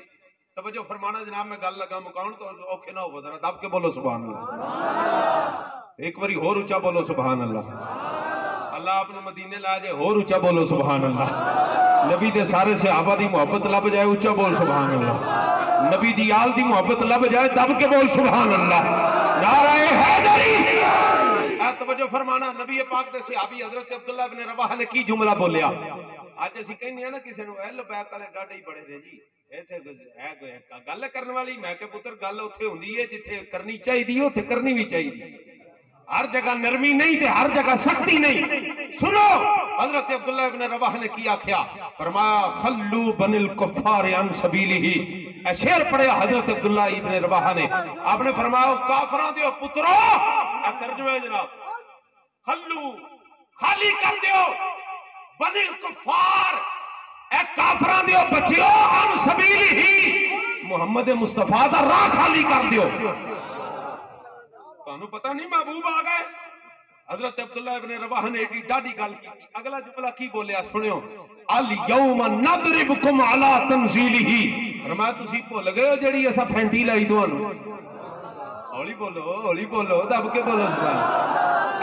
توجہ فرمانا جناب، میں گل لگا مکاؤں تو اوکے نہ ہو، ذرا دب کے بولو سبحان اللہ، ایک باری اور اونچا بولو سبحان اللہ، اللہ اپنے مدینے لا جائے، اور اونچا بولو سبحان اللہ، نبی دے سارے صحابہ دی محبت لب جائے، اونچا بول سبحان اللہ، نبی دی آل دی محبت لب جائے، دب کے بول سبحان اللہ، نعرہ حیدری۔ توجہ فرمانا، نبی پاک دے صحابی حضرت عبداللہ ابن رواحہ نے کی جملہ بولیا۔ آج اسی کہیں نا کسی نے اہل بیک والے ڈاڈے ہی بڑے رہے جی، گل کرنے والی، میں کہ پتر گل اتھے ہوندی ہے جتھے کرنی چاہیے اتھے کرنی بھی چاہیے، ہر جگہ نرمی نہیں تے ہر جگہ سختی نہیں۔ سنو حضرت عبداللہ ابن رواحہ نے کیا کیا، فرمایا خلو بن الکفار عن سبیلہ، شعر پڑھیا حضرت عبداللہ ابن رواحہ نے، آپ نے فرمایا کافران دیو پترو، ترجمہ جناب، خلو خالی کر دیو بن الکفار، اے کافران دیو بچیو، عن سبیلہ، محمد مصطفیٰ دا راہ خالی کر دیو۔ تو پتہ نہیں محبوب آ گئے، حضرت عبداللہ ابن رواحہ نے ایڈی ڈاڈی گل کی، اگلا جملہ کی بولیا سنیو، الیوم نضربکم علی تنزیلہ، فرمایا تسی بھول گئے ہو جڑی ایسا پھینٹی لائی دوانو، ہولی بولو دب کے بولو سبحان۔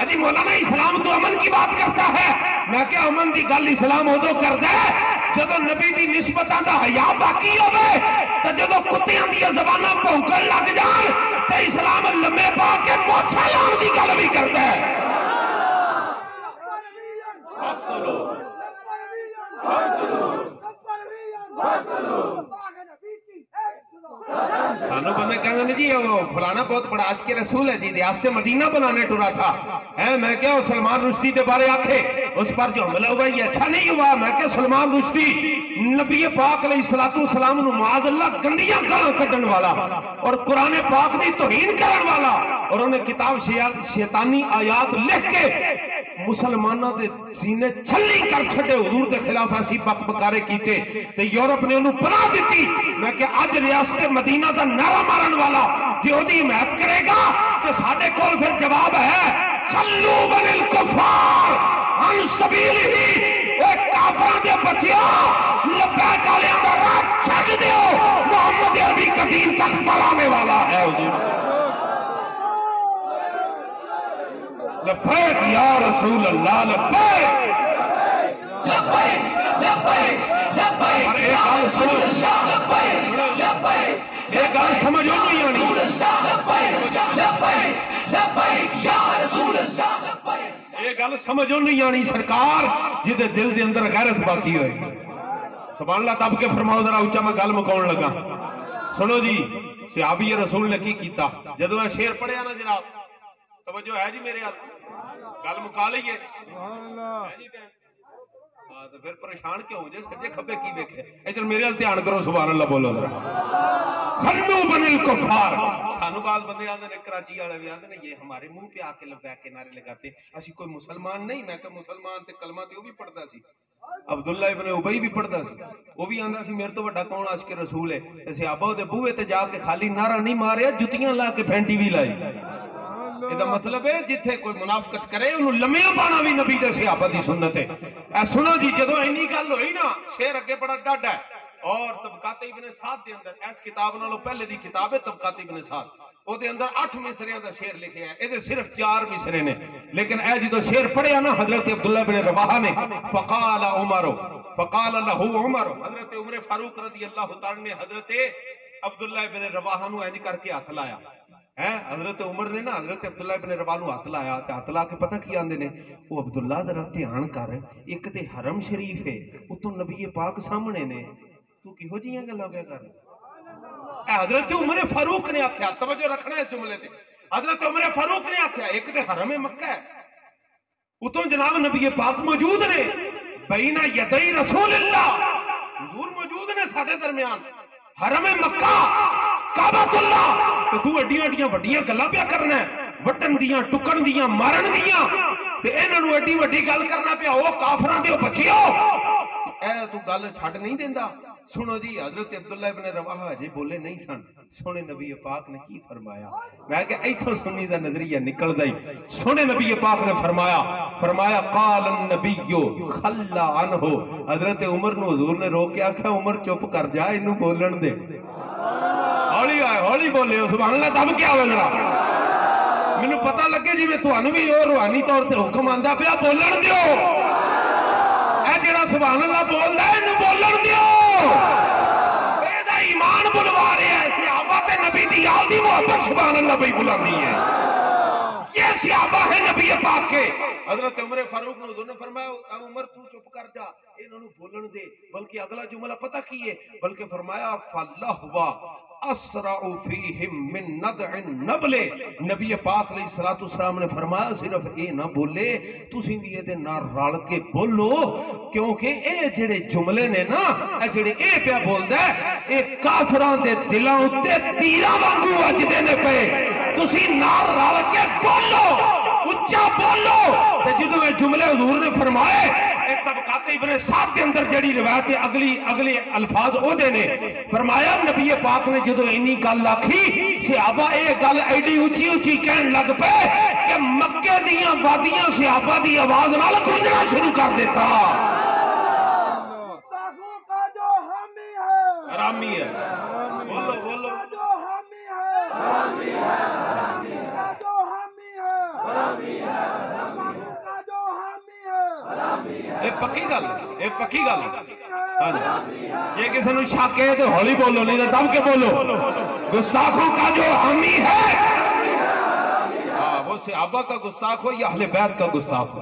اجی مولانا اسلام تو امن کی بات کرتا ہے، میں کہ امن دی گل اسلام ہو دو کر دے جدو نبی دی نسبتاں دا حیا باقی ہوئے، تو جدو کتیاں دی زبانہ پونکن لگ جان تو اسلام لمحے پا کے موچھا لان دی گل بھی کرتا ہے۔ سانو بندے کہنے نے جی وہ فلانا بہت بڑا عاشق رسول ہے جی، ریاست مدینہ بنانے ٹورا تھا، میں کیا وہ سلمان رشدی دے بارے آکھے اس پر جو حملہ ہوا یہ اچھا نہیں ہوا، میں کہ سلمان رشدی نبی پاک علیہ السلام نے معاذ اللہ گندیاں گالاں کڈن والا اور قرآن پاک دی توہین کرن والا، اور انہیں کتاب شیطانی آیات لکھ کے مسلمانہ دے سینے چھلی کر چھڑے، حضور دے خلاف ایسی بک بکارے کیتے تے یورپ نے انہوں پناہ دیتی۔ میں کہ آج ریاست مدینہ دا نعرہ مارن والا جو دی حمایت کرے گا تو ساڈے کول پھر جواب ہے خلو بن الکفار عن سبیلہ، اے کافران دے بچیو لبیک علیہ دا راہ چھڑ دیو، محمد عربی کا دین تخت پر آنے والا ہے۔ لبیک یا رسول اللہ، لبیک لبیک لبیک لبیک، اور ایک گل سنو، ایک گل سمجھو نہیں آنی، ایک گل سمجھو نہیں آنی، سرکار جدے دل دے اندر غیرت باقی ہوئے، سبحان اللہ، دب کے فرماؤ ذرا اونچا، میں گل مکاؤن لگا۔ سنو جی، صحابی رسول نے کی کیتا جدو اے شیر پڑھیا نا جناب توجہ ہے جی میرے گل مکا لئیے تو پھر پریشان کیوں جے سجے کھبے کی دیکھے ادھر میرے ال دھیان کرو سبحان اللہ بولو ذرا خلو بن الکفار سانو بعض بندے آندے نے کراچی والے بھی آندے نے یہ ہمارے منہ پہ آ کے لبیک کے نعرے لگاتے اسی کوئی مسلمان نہیں میں کہ مسلمان تے کلمہ تے وہ بھی پڑھدا سی عبداللہ ابن ابی بھی پڑھدا سی وہ بھی آندا سی میرے تو بڑا کون عاشق رسول ہے تے صحابہ دے بوئے تے جا کے خالی نعرہ نہیں ماریا جتیاں لا کے پھینٹی بھی لائی یہ مطلب ہے جتھے کوئی منافقت کرے انہوں لمیاں پانا بھی نبی دے صحابہ دی سنت ہے اے سنو جی جدو اینی گل ہوئی نا شیر اگے بڑا ڈاڈا ہے اور طبقات ابن سعد دے اندر اس کتاب نالوں پہلے دی کتاب ہے طبقات ابن سعد او دے اندر 8 مصریاں دا شیر لکھے ہیں اے صرف 4 مصرے نے لیکن اے جدو شیر پڑھیا نا حضرت عبداللہ بن رواحہ نے فقال له عمر حضرت عمر فاروق رضی اللہ تعالی نے حضرت عبداللہ بن رواحہ نو اینج کر کے ہاتھ لایا حضرت عمر نے نا حضرت عبداللہ ابن رواحہ نو ہاتھ لا کے پتہ کی آندے نے وہ عبداللہ ذرا دھیان کر ایک تے حرم شریف ہے اتوں نبی پاک سامنے نے تو کیہو جیاں گلاں کیا کر حضرت عمر فاروق نے آکھیا توجہ رکھنا ہے اس جملے تے حضرت عمر فاروق نے آکھیا ایک تے حرم مکہ ہے اتوں جناب نبی پاک موجود نے بین یدی رسول اللہ حضور موجود نے ساڈے درمیان حرم مکہ کعبۃ اللہ تو اڈیاں اڈیاں وڈیاں گلاں پیا کرنا ہے وٹن دیاں ٹکن دیاں مارن دیاں تے انہاں نو ایڈی وڈی گل کرنا پیا او کافراں دے بچیو اے تو گل چھڈ نہیں دیندا سنو جی حضرت عبداللہ ابن رواحہ جی بولے نہیں سن سونے نبی پاک نے کی فرمایا میں کہ ایتھوں سنی دا نظریہ نکل گئی سونے نبی پاک نے فرمایا قال النبی خلا عنہ حضرت عمر نو حضور نے روکیا کہ عمر چپ کر جا اینو بولن دے ہولی آئے ہولی بولے سبحان اللہ تب کیا ہوئے ذرا مینوں پتہ لگے جی میں تانوں بھی اور روحانی طور تے حکم آندا پیا بولن دیو اے جڑا سبحان اللہ بولدا ہے اینو بولن دیو اے دا ایمان بلوا رہا ہے صحابہ تے نبی دی یاد دی محبت سبحان اللہ بھائی بلاندی ہے یہ صحابہ ہے نبی پاک کے حضرت عمر فاروق نے حضور نے فرمایا عمر تو چپ کر جا انہوں نے بولن دے بلکہ اگلا جملہ پتہ کی ہے بلکہ فرمایا فَاللَّهُوَ اسرع فیہم من ندع النبل نبی پاک علیہ السلام نے فرمایا صرف اے نہ بولے تسی بھی یہ دے نہ رل کے بولو کیونکہ اے جڑے جملے نے نا اے جڑے اے پیا بول دے اے کافران دے دلاں تے تیراں وانگو اجدے نے پے تسی نہ رل کے بولو اچھا بولو تے جدوں اے جملے حضور نے فرمائے ایک طبقات ابن سعد کے اندر جڑی روایت اگلی الفاظ او دے نے فرمایا نبی پاک نے جدو اینی گل آکھی صحابہ اے گل ایڈی اونچی اونچی کہن لگ پے کہ مکے دیاں وادیاں صحابہ دی آواز نال گونجنا شروع کر دیتا گستاخوں کا جو حامی ہے حرامی ہے بولو بولو جو حامی ہے حرامی ہے حرامی کا جو حامی ہے حرامی ہے گستاخوں کا جو حامی ہے حرامی ہے اے پکی گل اے پکی گل یہ کسی نے شک ہے تو ہولی بولو نہیں تو دب کے بولو گستاخوں کا جو حامی ہے وہ صحابہ کا گستاخ ہو یا اہل بیت کا گستاخ ہو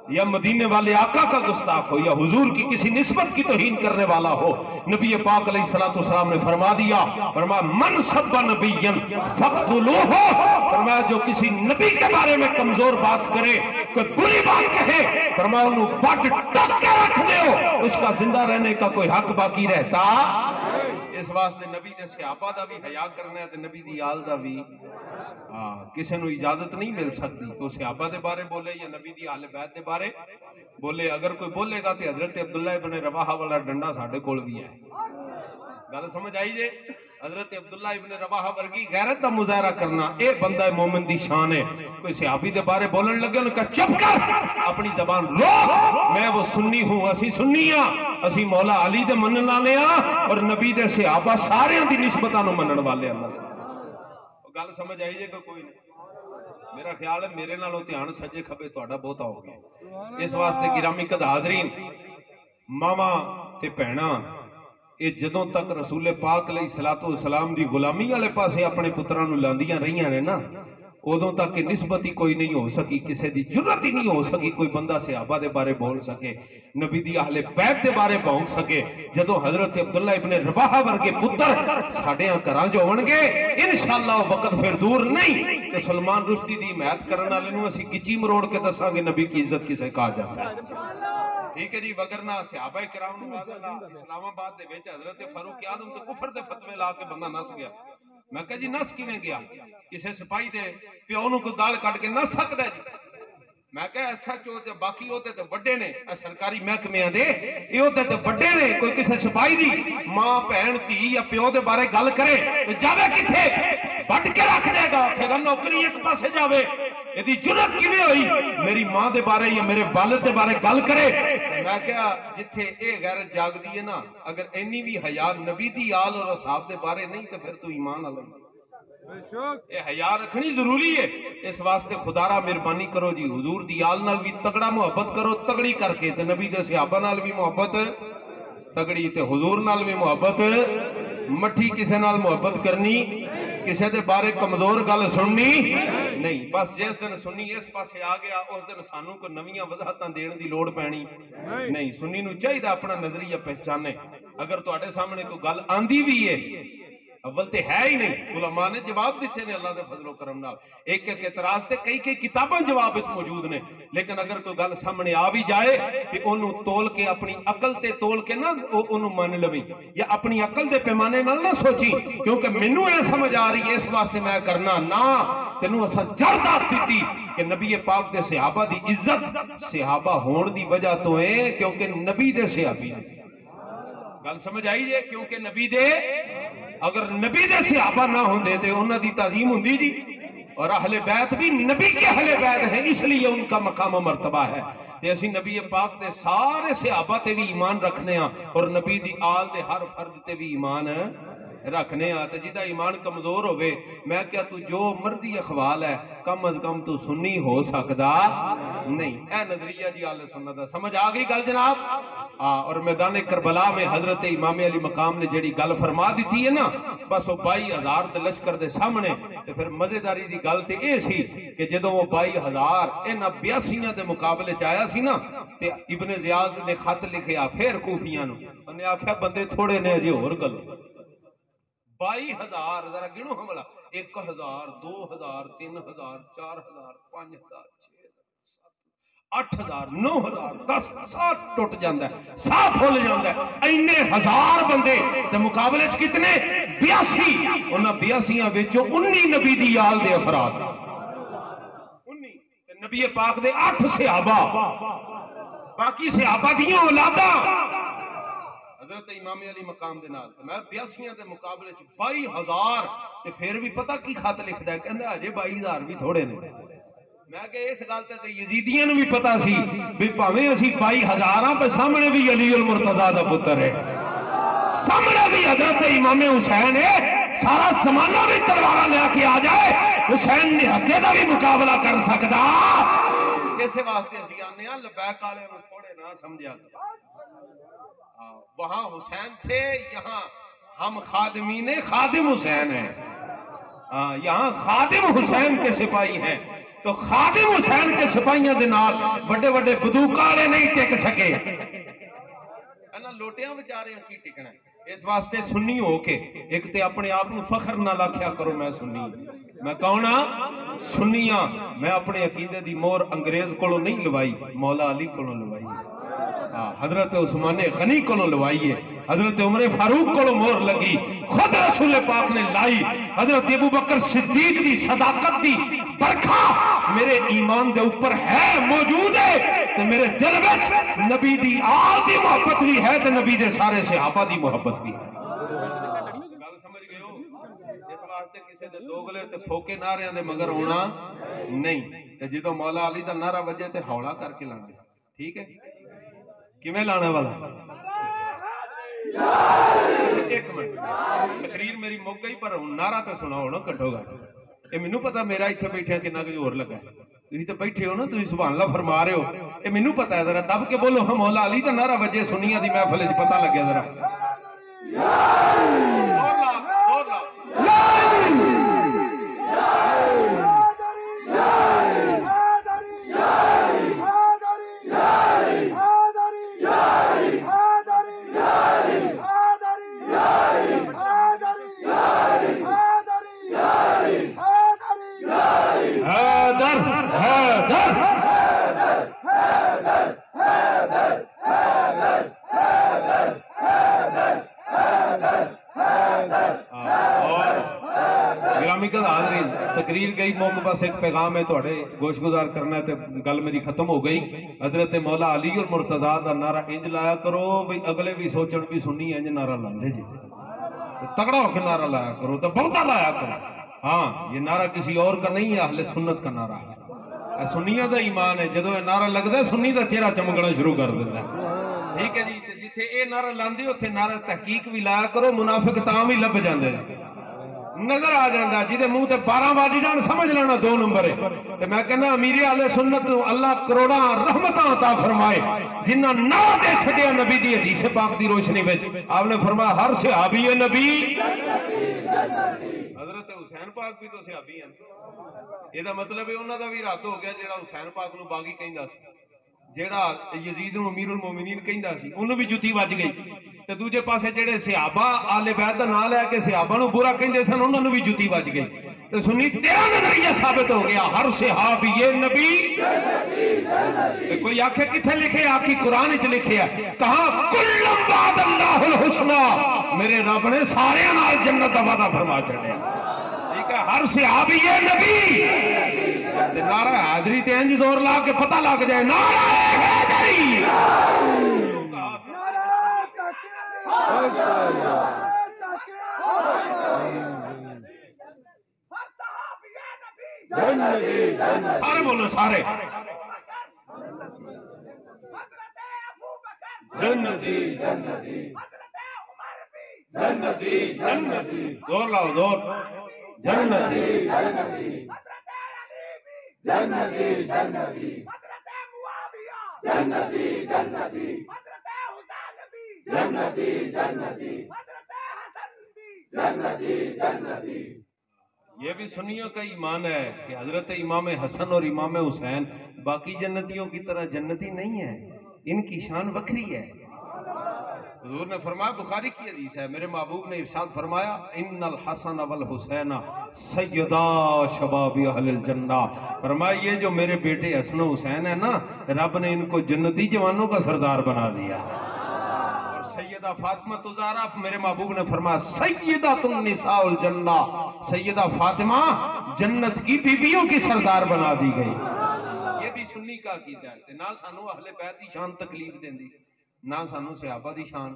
یا مدینے والے آقا کا گستاخ ہو یا حضور کی کسی نسبت کی توہین کرنے والا ہو نبی پاک علیہ السلام نے فرما دیا فرمایا من سب نبیًا فقتلوہ فرمایا جو کسی نبی کے بارے میں کمزور بات کرے کوئی بری بات کہے فرمایا انہوں فٹ ٹک کے رکھ دیو اس کا زندہ رہنے کا کوئی حق باقی رہتا اس واسطے نبی دے صحابہ دا بھی حیا کرنا ہے تے نبی دی آل دا بھی کسی نو اجازت نہیں مل سکتی کہ صحابہ دے بارے بولے یا نبی دی آل بیت دے بارے بولے اگر کوئی بولے گا تے حضرت عبداللہ ابن رواحہ والا ڈنڈا ساڈے کول بھی ہے گل سمجھ آئی جے حضرت عبداللہ ابن رواحہ ورگی غیرت دا مظاہرہ کرنا اے بندہ مومن دی شان ہے کوئی صحابی دے بارے بولن لگے انہوں نے کہا چپ کر اپنی زبان روک میں وہ سنی ہوں اسی سنی ہاں اسی مولا علی دے منن والے ہاں اور نبی دے صحابہ سارے دی نسبتاں نو منن والے ہاں گل سمجھ آئی جے کہ کوئی نہیں میرا خیال ہے میرے نالوں دھیان سجے کھبے تہاڈا بہتا ہو گیا اس واسطے گرامی قدر حاضرین ماما تے بہناں یہ جدوں تک رسول پاک علیہ السلام دی غلامی والے پاسے اپنے پتراں نو لاندیاں رہیاں نے نا ادوں تک کہ نسبت ہی کوئی نہیں ہو سکی، کسی دی جرت ہی نہیں ہو سکی کوئی بندہ صحابہ دے بارے بول سکے، نبی دی اہل بیت دے بارے بھونک سکے۔ جدوں حضرت عبداللہ ابن رواحہ ورگے پتر ساڈیاں گھراں چ ہونگے انشاءاللہ وقت پھر دور نہیں کہ سلمان رشدی دی حمایت کرن والے نوں اسی گچی مروڑ کے دساں گے نبی کی عزت کسے کہا جاتا ہے۔ ٹھیک ہے جی، وگرنہ صحابہ کرام نوں اسلام آباد دے وچ حضرت فاروق اعظم تے کفر دے فتوے لا کے بندہ نس گیا۔ میں کہا جی نس کیویں گیا؟ کسے سپاہی دے پیو نوں کوئی گال کٹ کے نس سکدا ہے جی؟ میں کہا ایسا چو تے باقی ہوتے تے بڑے نے سرکاری محکمیاں دے یہ ہوتے تے بڑے نے، کوئی کسے سپاہی دی ماں بہن دھی یا پیو دے بارے گل کرے تو جاوے کتھے؟ بٹ کے رکھ دے گا، کہ گا نوکری ایک پاسے جاوے، یہ جرت کیویں ہوئی میری ماں دے بارے یا میرے والد دے بارے گل کرے؟ میں کہا جتھے اے غیرت جاگ دی ہے نا، اگر اینی بھی حیا نبی دی آل اور اصحاب دے بارے نہیں تو پھر تو ایمان علیہ اے حیا رکھنی ضروری ہے۔ اس واسطے خدا را مہربانی کرو جی، حضور دی آل نال بھی تگڑا محبت کرو، تگڑی کر کے تے نبی دے صحابہ نال بھی محبت تگڑی تے حضور نال بھی محبت مٹھی، کسے نال محبت کرنی، کسے دے بارے کمزور گل سننی نہیں۔ بس جس دن سنی اس پاسے آ گیا اس دن سانوں کو نویاں وضاحتاں دین دی لوڑ پینی نہیں۔ سنی نو چاہیے اپنا نظریہ پہچانے، اگر تواڈے سامنے کوئی گل آندی بھی ہے اول تے ہے ہی نہیں، علماء نے جواب دیتے نے اللہ دے فضل و کرم نال، ایک ایک اعتراض تے کئی کتاباں جواب وچ موجود نے، لیکن اگر کوئی گل سامنے آ بھی جائے تے اونوں تول کے اپنی عقل تے تول کے نہ اونوں مان لویں، یا اپنی عقل دے پیمانے نال نہ سوچی کیونکہ مینوں اے سمجھ آ رہی ہے اس واسطے میں کرنا نا، تینوں اساں جڑ دس دتی کہ نبی پاک دے صحابہ دی عزت صحابہ ہون دی وجہ تو ہے کیونکہ نبی دے صحابی نے۔ گل سمجھ آئی جے؟ کیونکہ نبی دے اگر نبی دے صحابہ نہ ہوندے تے انہاں دی تعظیم ہوندی جی، اور اہل بیت بھی نبی کے اہل بیت ہیں، اس لیے ان کا مقام و مرتبہ ہے۔ تے اسی نبی پاک دے سارے صحابہ تے بھی ایمان رکھنے ہاں اور نبی دی آل دے ہر فرد تے بھی ایمان رکھنے ہاں۔ تے جدا ایمان کمزور ہوئے میں کیا تو جو مرضی اخوال ہے کم از کم تو سنی ہو سکدا نہیں۔ اے نظریہ جی آل سنت دا سمجھ آ گئی گل جناب؟ اور میدان کربلا میں حضرت امام علی مقام نے جڑی گل فرما دیتی ہے نا، بس وہ 22,000 دے لشکر دے سامنے، تے پھر مزیداری دی گل تے اے سی کہ جدوں وہ 22,000 انہاں 82 دے مقابلے چ آیا سی نا، تے ابن زیاد نے خط لکھیا پھر کوفیاں نو، انہیں آکھیا بندے تھوڑے نے اجے ہور گل 22,000 ذرا گنو حملہ 1,000 2,000 3,000 4,000 5,000 8,000 9,000 10 ساتھ ٹوٹ جاندہ ہے، ساتھ پھول جاندہ ہے، اینے ہزار بندے تے مقابلے چ کتنے 82، انہاں 82 وچوں 19 نبی دی آل دے افراد، 19 نبی پاک دے 8 صحابہ، باقی صحابہ دیاں اولاداں حضرت امام علی مقام دے نال۔ میں 82 دے مقابلے چ 22,000 تے پھر بھی پتہ کی خط لکھدا ہے، کہندا اجے 22,000 بھی تھوڑے نے۔ میں کہ اس گل تے یزیدیاں نوں بھی پتہ سی بھی بھاویں اسی 22,000 پہ سامنے بھی علی المرتضیٰ دا پتر ہے، سامنے بھی حضرت امام حسین ہے، سارا زمانہ بھی تلواراں لے کے آ جائے حسین نے ہکے دا بھی مقابلہ کر سکدا۔ اسے واسطے اسی آنے ہاں لبیک والے نوں تھوڑے نہ سمجھا، وہاں حسین تھے، یہاں ہم خادمین خادم حسین ہیں، یہاں خادم حسین کے سپاہی ہیں، تو خادم حسین کے سپاہیاں دے نال بڑے بڑے بدوکالے نہیں ٹک سکے، انہاں لوٹیاں بیچارے کی ٹکنا ہے۔ اس واسطے سنی ہو کے ایک تے اپنے آپ نو فخر نہ لاکھیا کرو میں سنی، میں کون ہاں؟ سنی ہاں۔ میں اپنے عقیدے دی مور انگریز کولوں نہیں لوائی، مولا علی کولوں لوائی، حضرت عثمان غنی کولوں لوائی ہے، حضرت عمر فاروق کولوں مور لگی، خود رسول پاک نے لائی، حضرت ابو بکر صدیق دی صداقت دی برکھا میرے ایمان دے اوپر ہے، موجود ہے، تو میرے دل وچ نبی دی آل دی محبت بھی ہے، تو نبی دے سارے صحابہ دی محبت بھی ہے۔ گل سمجھ گئے ہو؟ اس واسطے کسے دے دوگلے تے پھوکے نعریاں دے مگر ہونا نہیں، تے جدوں مولا علی دا نعرہ وجے تے ہولا کر کے لانے، ٹھیک ہے؟ کیویں لانے والا؟ ایک منٹ، تقریر میری مک گئی پر نعرہ تے سناؤ نا کٹو گا، یہ مینوں پتا میرا اتنے بیٹھے کنا کچھ اور لگا ہے، تسی تے بیٹھے ہو نا، تسی سبحان اللہ فرما رہے ہو، یہ مینوں پتا ہے، ذرا دب کے بولو ہم مولا علی دا نعرہ وجے سنیاں دی محفل وچ پتہ لگے ذرا، اور لا تقریر گئی موقع بس ایک پیغام ہے تھوڑے گوش گزار کرنا ہے تے گل میری ختم ہو گئی. حضرت مولا علی اور مرتضیٰ دا نعرہ انج لایا کرو بھئی اگلے بھی سوچن بھی سنی انج نعرہ لاندے جی. تگڑا ہو کے نعرہ لایا کرو تو بہتا لایا کرو. ہاں یہ نعرہ کسی اور کا نہیں ہے، اہل سنت کا نعرہ ہے. سنیہ دا ایمان ہے، جدو یہ نعرہ لگ دے سنی دا چہرہ چمکنا شروع کر دیتا ہے. ٹھیک ہے جی. جتھے اے نعرہ لاندی اتھے نعرہ تحقیق بھی لایا کرو. منافق تاں بھی لب جاندے نظر آ جاندہ جیدے منہ تے 12 باجی جان سمجھ لینا 2 نمبر ہے. تے میں کہنا امیر اہل سنت اللہ کروڑاں رحمتاں عطا فرمائے جنہ نہ دے چھڑیا نبی دی حدیث پاک دی روشنی وچ. آپ نے فرمایا ہر صحابی نبی. حضرت حسین پاک بھی تو صحابی ہیں. یہ دا مطلب ہے انہاں دا بھی رد ہو گیا جیڑا حسین پاک نو باغی کہندا سی، جیڑا یزید نو امیر المومنین کہندا سی انہوں بھی جُتی وج گئی. تے دوجے پاسے جڑے صحابہ آل بیت دا نام لے کے صحابہ نو برا کہندے سن انہاں نو بھی جُتی وج گئی. تے سنی تیرا نظریہ ثابت ہو گیا ہر صحابی نبی. کوئی آنکھیں کتھے لکھے؟ آنکھی قرآن وچ لکھے ہے. کہاں کل وعد اللہ الحسنى، میرے رب نے سارے نال جنت دا وعدہ فرما چھڑیا. ٹھیک ہے، ہر صحابی نبی. نعرہ حیدری تے انج زور لا کے پتہ لگ جائے نعرہ حیدری. سارے بولو سارے. جنتی جنتی جنتی جنتی. زور لاؤ زور. جنتی جنتی جنتی جنتی جنتی جنتی جنتی جنتی جنتی جنتی. یہ بھی سنیوں کا ایمان ہے کہ حضرت امام حسن اور امام حسین باقی جنتیوں کی طرح جنتی نہیں ہے، ان کی شان وکری ہے. حضور نے فرمایا، بخاری کی حدیث ہے، میرے محبوب نے ارشاد فرمایا ان الحسن والحسین سیدا شباب اہل الجنہ. فرمایا یہ جو میرے بیٹے حسن و حسین ہیں نا، رب نے ان کو جنتی جوانوں کا سردار بنا دیا. اور سیدہ فاطمہ الزہرا، میرے محبوب نے فرمایا سیدۃ النساء الجنہ، سیدہ فاطمہ جنت کی بیویوں کی سردار بنا دی گئی. یہ بھی سنی کا عقیدہ ہے. نہ سانو اہل بیت دی شان تکلیف دیندی، نہ سانو صحابہ دی شان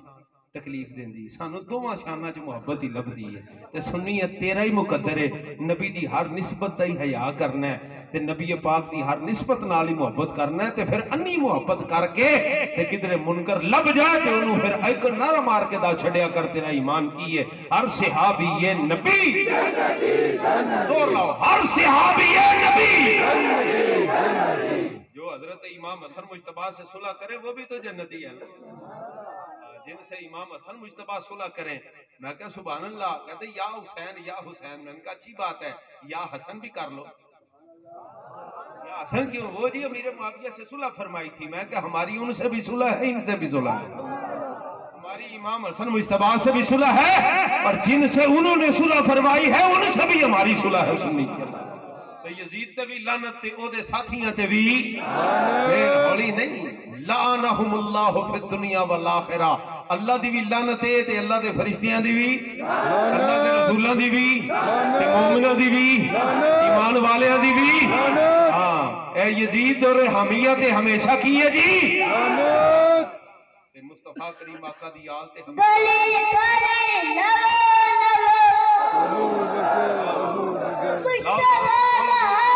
تکلیف دیندی، سانو دوواں شاناں چ محبت ہی لبدی ہے. تے سنی ہے تیرا ہی مقدر ہے نبی دی ہر نسبت دا ہی حیا کرنا ہے تے نبی پاک دی ہر نسبت نال ہی محبت کرنا ہے. تے پھر انی محبت کر کے تے کدھر منکر لب جائے تے انہوں پھر ایک نعرہ مار کے دا چھڑیا کر تیرا ایمان کی ہے ہر صحابی یہ نبی. دور لاؤ ہر صحابی یہ نبی. جو حضرت امام حسن مجتبیٰ سے صلح کرے وہ بھی تو جنتی ہے. جن سے امام حسن مجتبیٰ صلح کریں، میں کہا سبحان اللہ، کہتے یا حسین یا حسین. میں نے کہا اچھی بات ہے، یا حسن بھی کر لو. یا حسن کیوں؟ وہ جی امیر معاویہ سے صلح فرمائی تھی. میں کہا ہماری ان سے بھی صلح ہے، ان سے بھی صلح ہے. ہماری امام حسن مجتبیٰ سے بھی صلح ہے اور جن سے انہوں نے صلح فرمائی ہے ان سے بھی ہماری صلح ہے. سنی یزید تے بھی لعنت تے او دے ساتھیاں تے بھی پھر ہولی نہیں. لعنہم اللہ فی الدنیا والآخرہ. اللہ دی بھی لعنت ہے تے اللہ دے فرشتیاں دی بھی، اللہ دے رسولاں دی بھی، تے مومناں دی بھی، ایمان والیاں دی بھی. ہاں اے یزید اور حامیہ تے ہمیشہ کی ہے جی. تے مصطفیٰ کریم آقا دی آل تے گلے گلے لو لو مصطفیٰ